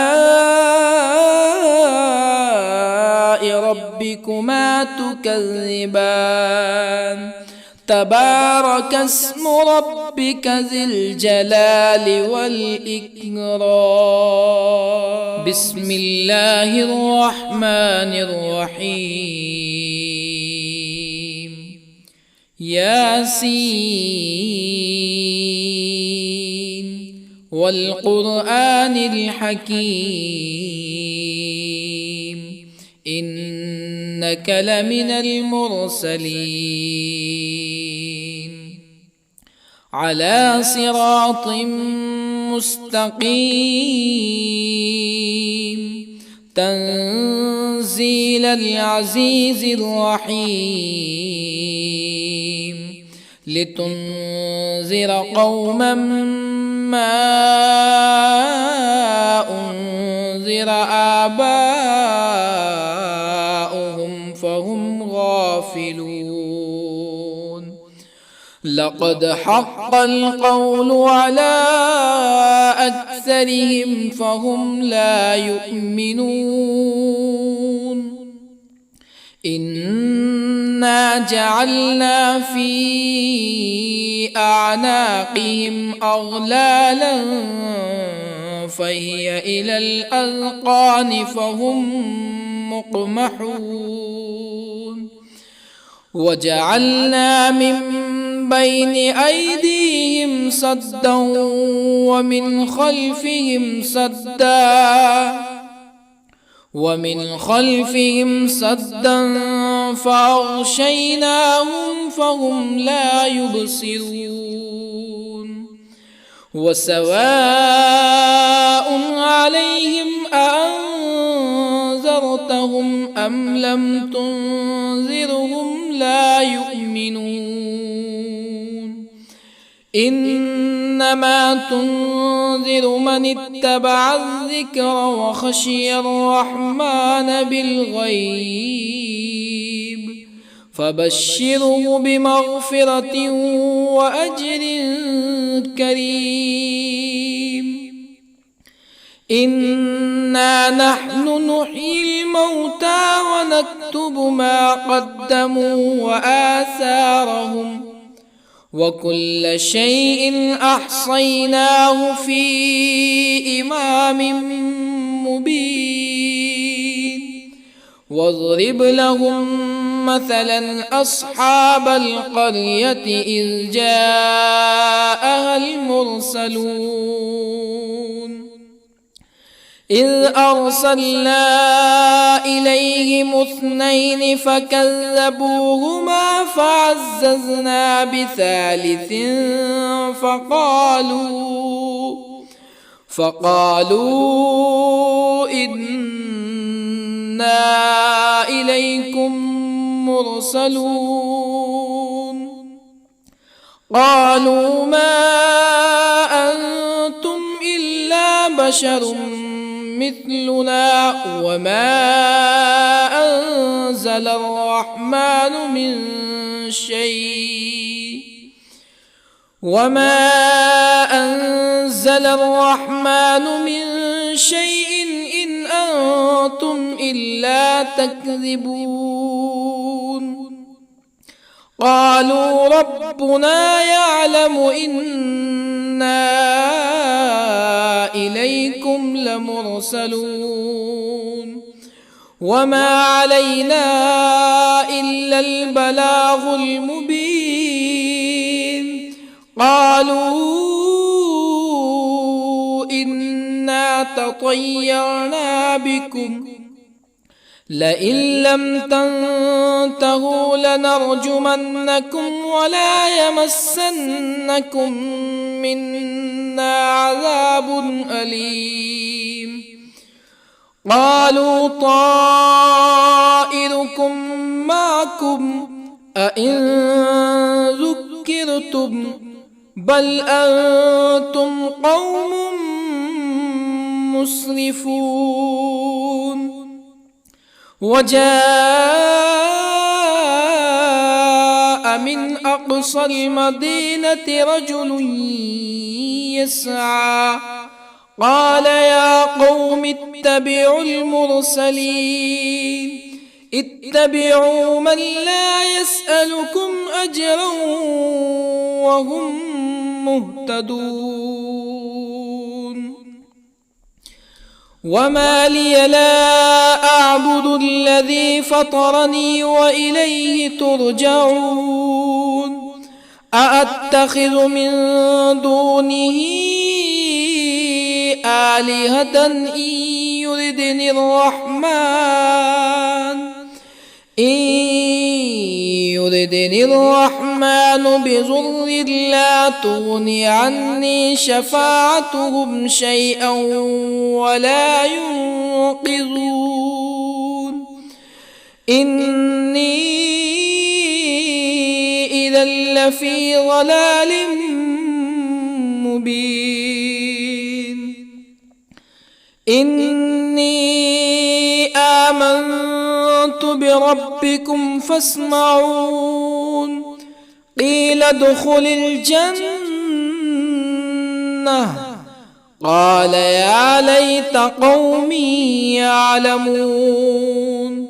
ربكما تكذبان تبارك اسم ربك ذي الجلال والإكرام بسم الله الرحمن الرحيم ياسين والقرآن الحكيم إنك لمن المرسلين على صراط مستقيم تنزيل العزيز الرحيم لتنذر قوما ما أنذر آباؤهم فهم غافلون لقد حق القول على أكثرهم فهم لا يؤمنون إنا جعلنا في أعناقهم أغلالا فهي إلى الأذقان فهم مقمحون وجعلنا من بين أيديهم سدا ومن خلفهم سدا فأغشيناهم فهم لا يبصرون وسواء عليهم أأنذرتهم أم لم تنذرهم لا يؤمنون إنما تنذر من اتبع الذكر وخشي الرحمن بالغيب فبشره بمغفرة وأجر كريم إنا نحن نحيي الموتى ونكتب ما قدموا وآثارهم وكل شيء أحصيناه في إمام مبين واضرب لهم مثلا أصحاب القرية إذ جاءها المرسلون إذ أرسلنا إليهم اثنين فكذبوهما فعززنا بثالث فقالوا إنا إليكم مرسلون قالوا ما أنتم إلا بشر مثلنا وما أنزل الرحمن من شيء إن أنتم إلا تكذبون قالوا ربنا يعلم إنا إليكم لمرسلون وما علينا إلا البلاغ المبين قالوا إنا تطيرنا بكم لئن لم تنتهوا لنرجمنكم ولا يمسنكم منا عذاب أليم قالوا طائركم معكم أئن ذكرتم بل أنتم قوم مسرفون وجاء من أقصى المدينة رجل يسعى قال يا قوم اتبعوا المرسلين اتبعوا من لا يسألكم أجرا وهم مهتدون وما لي لا أعبد الذي فطرني وإليه ترجعون أأتخذ من دونه آلهة إن يردني الرحمن بضر لا تغني عني شفاعتهم شيئا ولا ينقذون إني إذا لفي ضلال مبين إني آمنت بربكم فاسمعون قيل ادخل الجنة قال يا ليت قومي يعلمون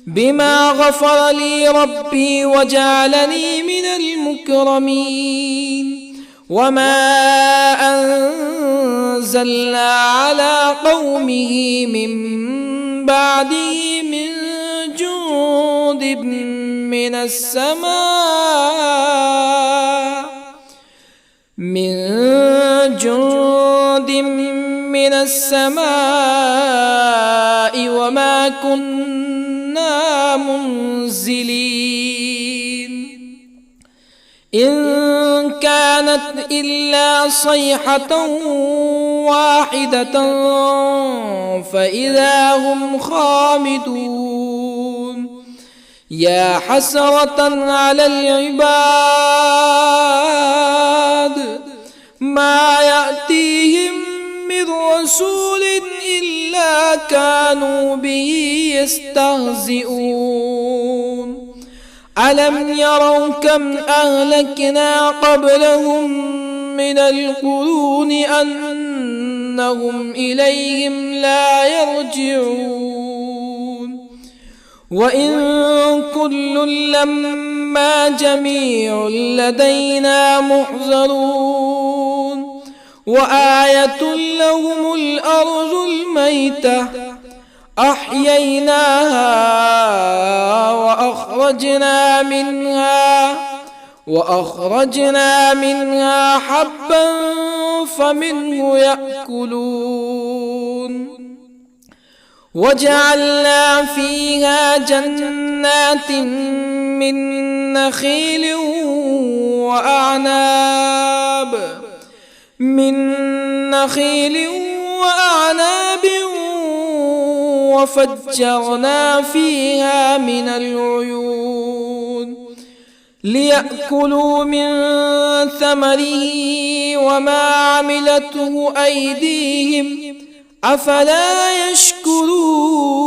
بما غفر لي ربي وجعلني من المكرمين وما أنزلنا على قومه من بعده من جند من السماء وما كنا منزلين إن كانت إلا صيحة واحدة فإذا هم خامدون يا حسرة على العباد ما يأتيهم من رسول إلا كانوا به يستهزئون ألم يروا كم أهلكنا قبلهم من القرون أنهم إليهم لا يرجعون وإن كل لما جميع لدينا محضرون وآية لهم الأرض الميتة أحييناها وأخرجنا منها حبا فمنه يأكلون وجعلنا فيها جنات من نخيل وأعناب وفجرنا فيها من العيون ليأكلوا من ثمره وما عملته أيديهم أفلا يشكرون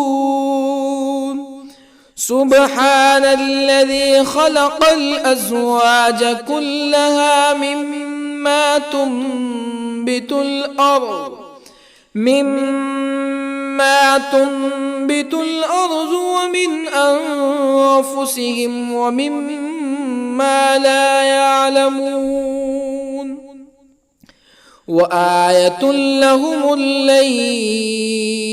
سبحان الذي خلق الأزواج كلها مما تنبت الأرض ومن أنفسهم ومما لا يعلمون وآية لهم الليل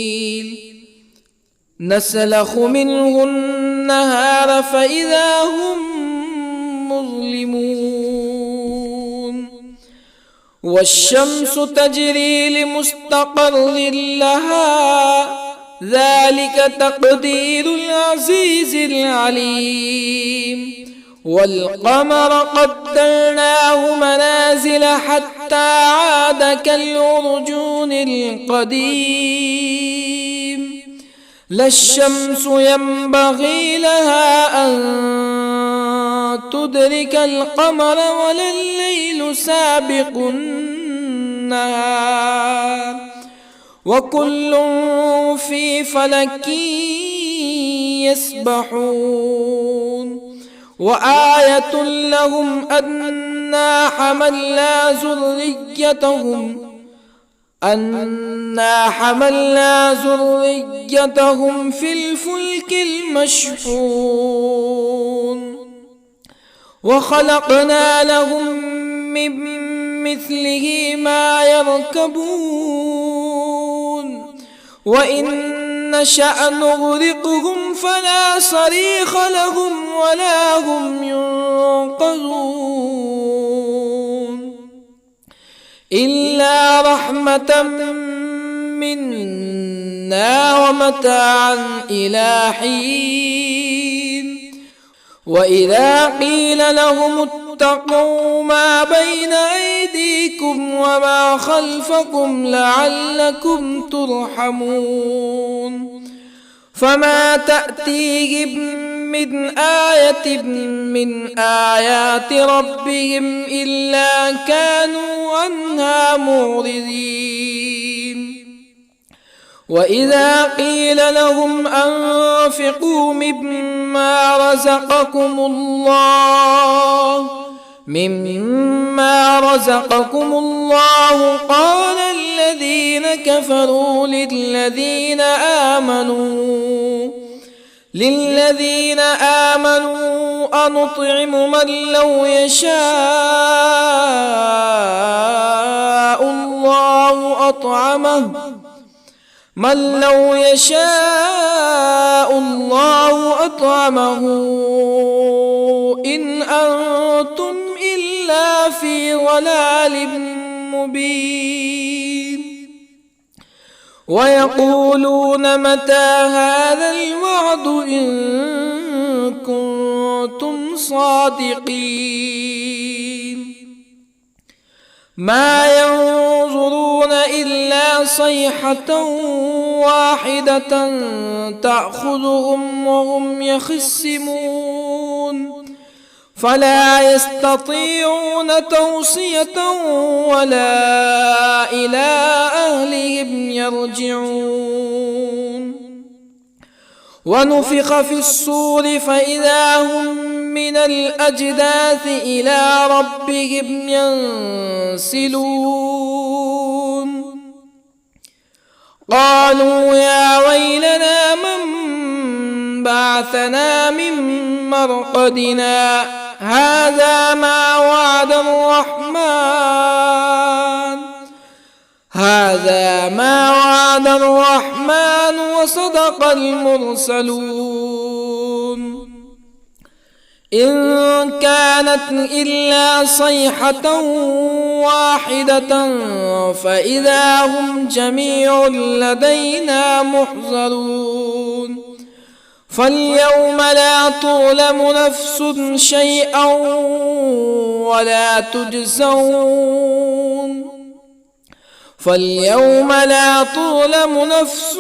نسلخ منه النهار فإذا هم مظلمون والشمس تجري لمستقر لها ذلك تقدير العزيز العليم والقمر قدرناه منازل حتى عاد كالعرجون القديم لا الشمس ينبغي لها أن تدرك القمر ولا الليل سابق النهار وكل في فلك يسبحون وآية لهم أنا حملنا ذريتهم في الفلك المشحون وخلقنا لهم من مثله ما يركبون وإن نشأ نغرقهم فلا صريخ لهم ولا هم ينقذون إلا رحمة منا ومتاعا إلى حين وإذا قيل لهم اتقوا ما بين أيديكم وما خلفكم لعلكم ترحمون فما تأتيهم من آية من آيات ربهم إلا كانوا عنها معرضين وإذا قيل لهم أنفقوا مما رزقكم الله قال الذين كفروا للذين آمنوا أنطعم من لو يشاء الله أطعمه إن أنتم إلا في ضلال مبين ويقولون متى هذا الوعد إن كنتم صادقين ما ينظرون إلا صيحة واحدة تأخذهم وهم يخصمون فلا يستطيعون توصية ولا إلى أهلهم يرجعون ونفخ في الصور فإذا هم من الأجداث إلى ربهم ينسلون قالوا يا ويلنا من بعثنا من مرقدنا هذا ما وعد الرحمن وصدق المرسلون إن كانت إلا صيحة واحدة فإذا هم جميع لدينا محضرون فاليوم لا تظلم نفس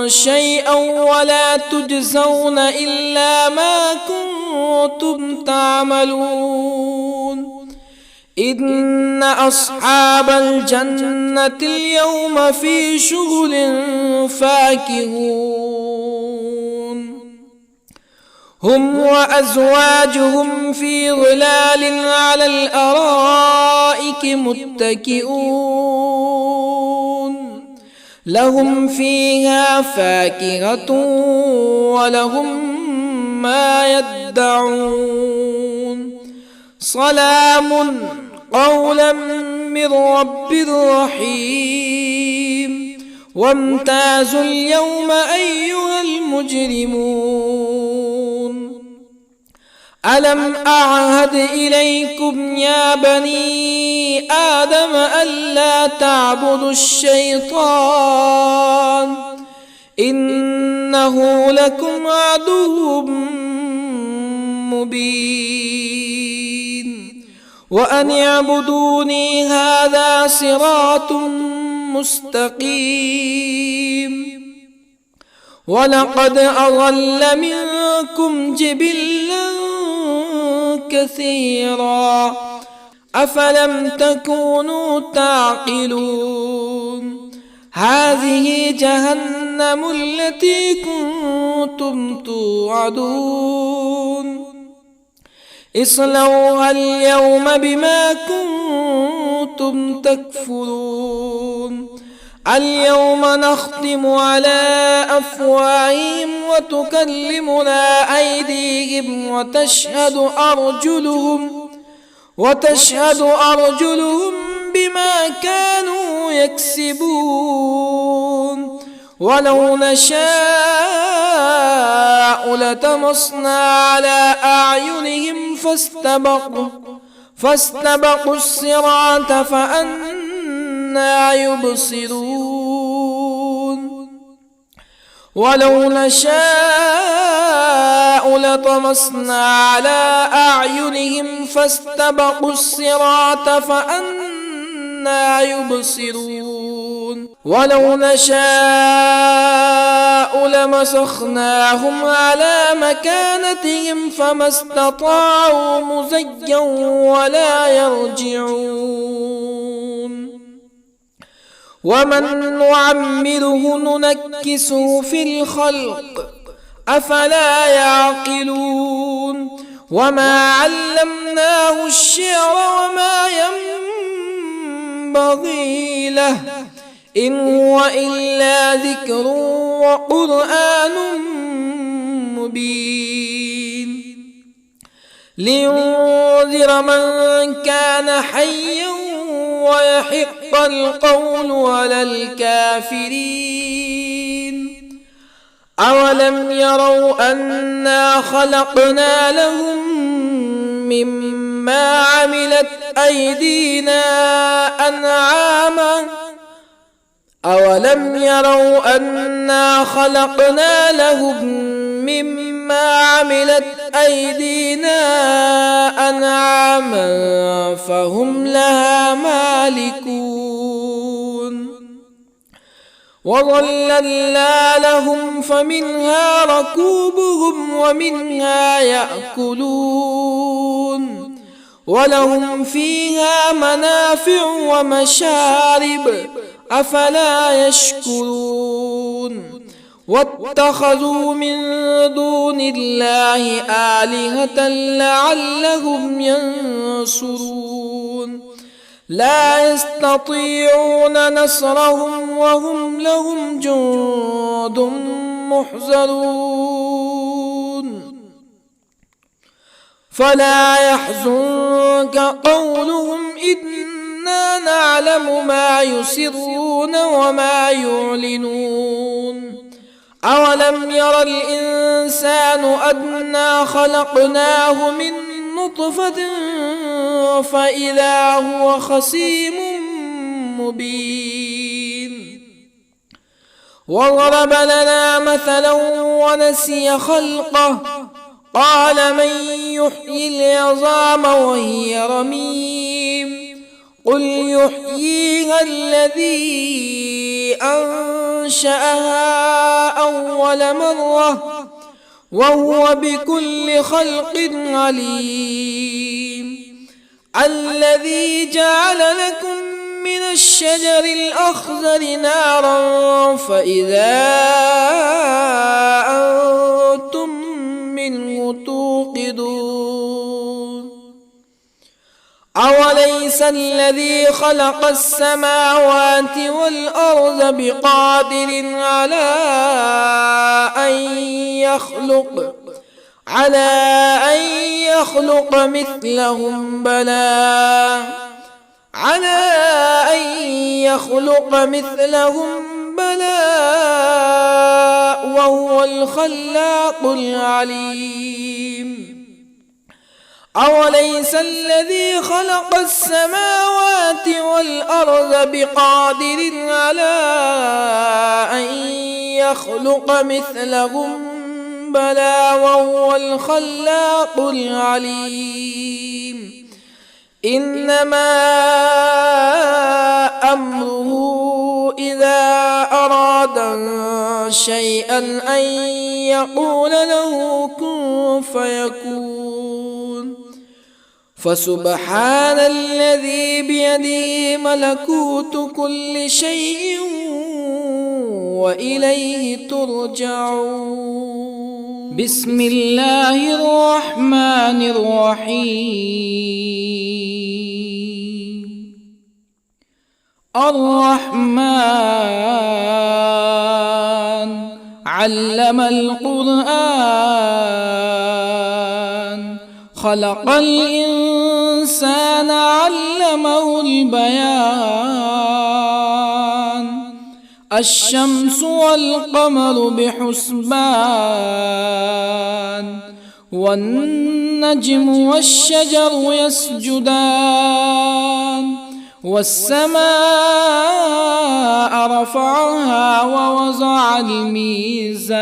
شيئا ولا تجزون إلا ما كنتم تعملون إن أصحاب الجنة اليوم في شغل فاكهون هم وأزواجهم في ظلال على الأرائك متكئون لهم فيها فاكهة ولهم ما يدعون سلام قولا من رب رحيم وامتازوا اليوم أيها المجرمون ألم أعهد إليكم يا بني آدم ألا تعبدوا الشيطان إنه لكم عدو مبين وأن اعبدوني هذا صراط مستقيم ولقد أضل منكم جبلا كثيرا أفلم تكونوا تعقلون هذه جهنم التي كنتم توعدون اصلوها اليوم بما كنتم تكفرون اليوم نختم على أفواههم وتكلمنا أيديهم وتشهد أرجلهم بما كانوا يكسبون ولو نشاء لطمسنا على أعينهم فاستبقوا الصراط فأنى يبصرون ولو نشاء لطمسنا على أعينهم فاستبقوا الصراط فأنى يبصرون ولو نشاء لمسخناهم على مكانتهم فما استطاعوا مزيا ولا يرجعون ومن نعمره ننكسه في الخلق أفلا يعقلون وما علمناه الشعر وما ينبغي له إن هو إلا ذكر وقرآن مبين لينذر من كان حيا ويحق القول على الكافرين أولم يروا أنا خلقنا لهم مما عملت أيدينا أنعاما أولم يروا أنا خلقنا لهم مما عملت أيدينا أنعاما فهم لها مالكون وظللنا لهم فمنها ركوبهم ومنها يأكلون ولهم فيها منافع ومشارب أفلا يشكرون واتخذوا من دون الله آلهة لعلهم ينصرون لا يستطيعون نصرهم وهم لهم جند محضرون فلا يحزنك قولهم إنا نعلم ما يسرون وما يعلنون أولم ير الإنسان أنا خلقناه من نطفة فإذا هو خصيم مبين وضرب لنا مثلا ونسي خلقه قال من يحيي العظام وهي رميم قل يحييها الذي أنشأها أول مرة وهو بكل خلق عليم الذي جعل لكم من الشجر الأخضر نارا فإذا أنتم منه توقدون أوليس الذي خلق السماوات والأرض بقادر على أن يخلق مثلهم بلى وهو الخلاق العليم أوليس الذي خلق السماوات والأرض بقادر على أن يخلق مثلهم بلى وهو الخلاق العليم إنما أمره إذا أراد شيئا أن يقول له كن فيكون فسبحان الذي بيده ملكوت كل شيء وإليه ترجعون. بسم الله الرحمن الرحيم. الرحمن علم القرآن خلق الإنسان علمه البيان الشمس والقمر بحسبان والنجم والشجر يسجدان والسماء رفعها ووضع الميزان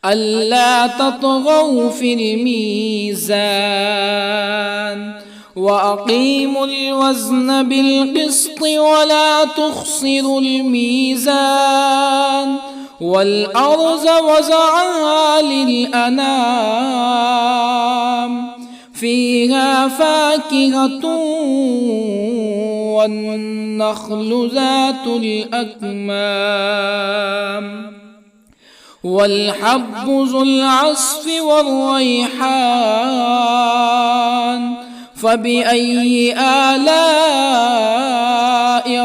ألا تطغوا في الميزان وأقيموا الوزن بالقسط ولا تخسروا الميزان والأرض وضعها للأنام فيها فاكهة والنخل ذات الأكمام والحب ذو العصف والريحان فبأي آلاء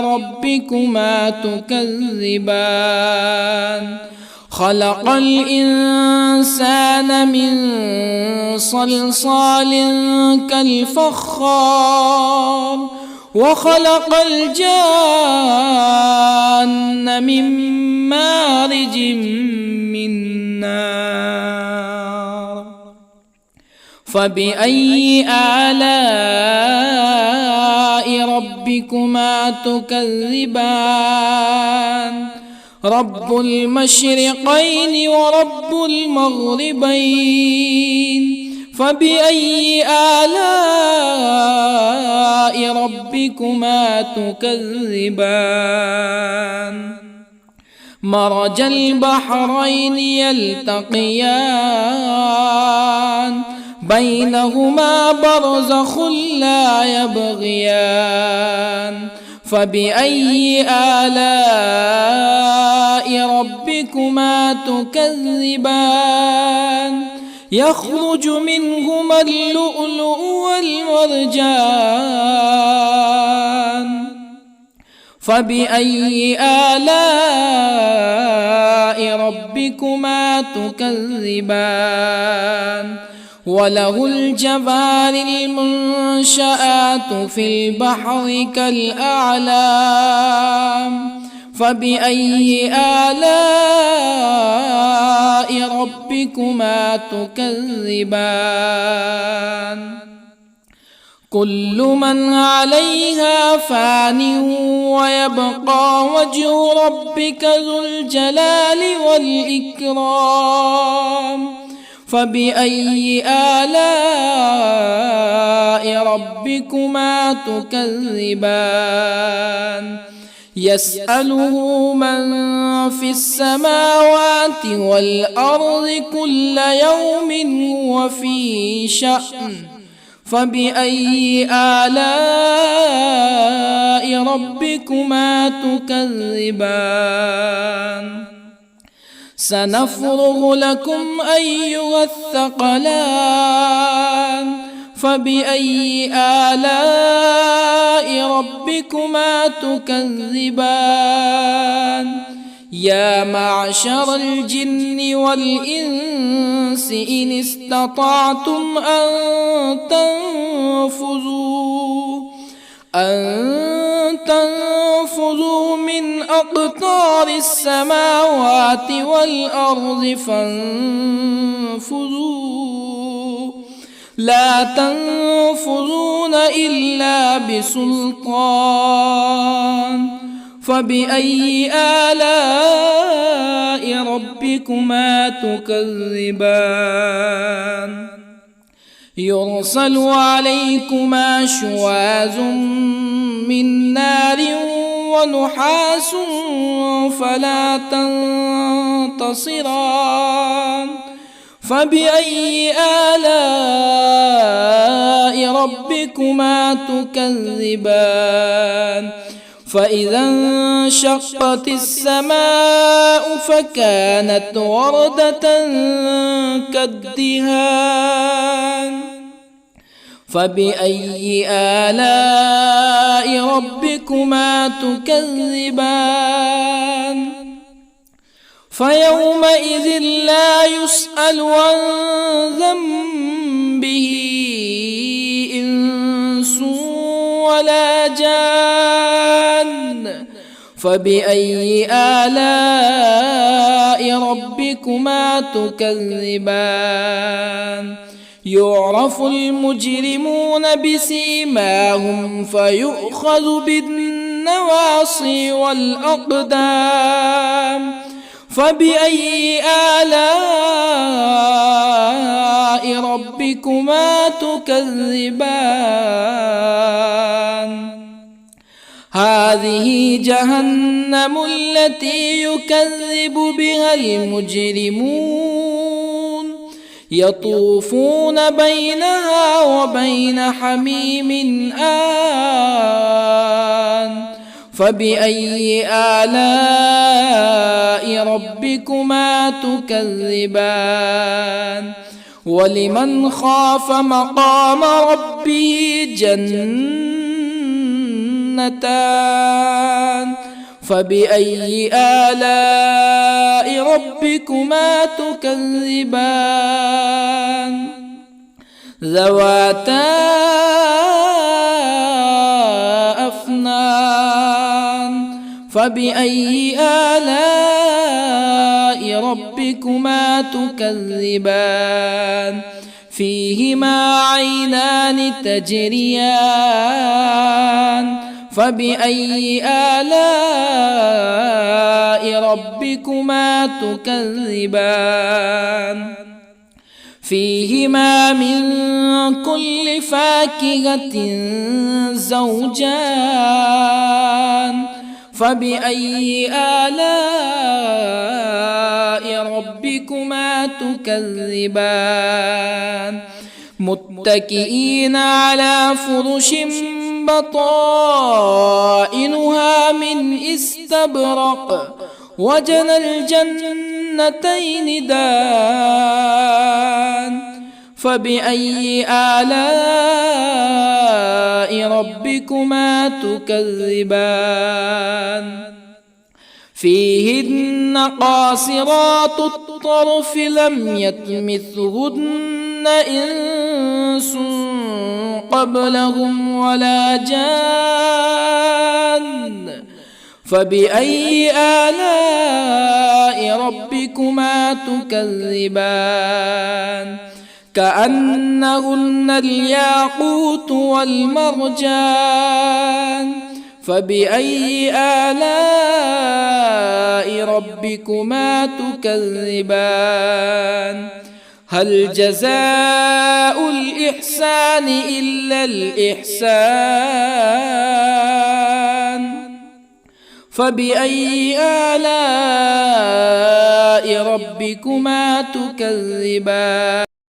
ربكما تكذبان خلق الإنسان من صلصال كالفخار وخلق الجان من مارج من نار فبأي آلاء ربكما تكذبان رب المشرقين ورب المغربين فبأي آلاء ربكما تكذبان مرج البحرين يلتقيان بينهما برزخ لا يبغيان فبأي آلاء ربكما تكذبان يخرج منهما اللؤلؤ والمرجان فبأي آلاء ربكما تكذبان وله الجوار المنشآت في البحر كالأعلام فبأي آلاء ربكما تكذبان كل من عليها فان ويبقى وجه ربك ذو الجلال والإكرام فبأي آلاء ربكما تكذبان يسأله من في السماوات والأرض كل يوم هو في شأن فبأي آلاء ربكما تكذبان سنفرغ لكم أيها الثقلان فبأي آلاء ربكما تكذبان يا معشر الجن والإنس إن استطعتم أن تنفذوا من أقطار السماوات والأرض فانفذوا لا تنفذون إلا بسلطان فبأي آلاء ربكما تكذبان يرسل عليكما شواظ من نار ونحاس فلا تنتصران فبأي آلاء ربكما تكذبان فإذا انشقت السماء فكانت وردة كالدهان فبأي آلاء ربكما تكذبان فيومئذ لا يسأل عن ذنبه إنس ولا جان فبأي آلاء ربكما تكذبان يعرف المجرمون بسيماهم فيؤخذ بالنواصي والأقدام فبأي آلاء ربكما تكذبان هذه جهنم التي يكذب بها المجرمون يطوفون بينها وبين حميم آن فبأي آلاء ربكما تكذبان ولمن خاف مقام ربه جنتان فبأي آلاء ربكما تكذبان ذواتا أفنان فبأي آلاء ربكما تكذبان فيهما عينان تجريان فبأي آلاء ربكما تكذبان فيهما من كل فاكهة زوجان فبأي آلاء ربكما تكذبان متكئين على فرش بطائنها من استبرق وجنى الجنتين دان فبأي آلاء ربكما تكذبان فيهن قاصرات الطرف لم يطمثهن إنس قبلهم ولا جان فبأي آلاء ربكما تكذبان كأنهن الياقوت والمرجان فبأي آلاء ربكما تكذبان هل جزاء الإحسان إلا الإحسان فبأي آلاء ربكما تكذبان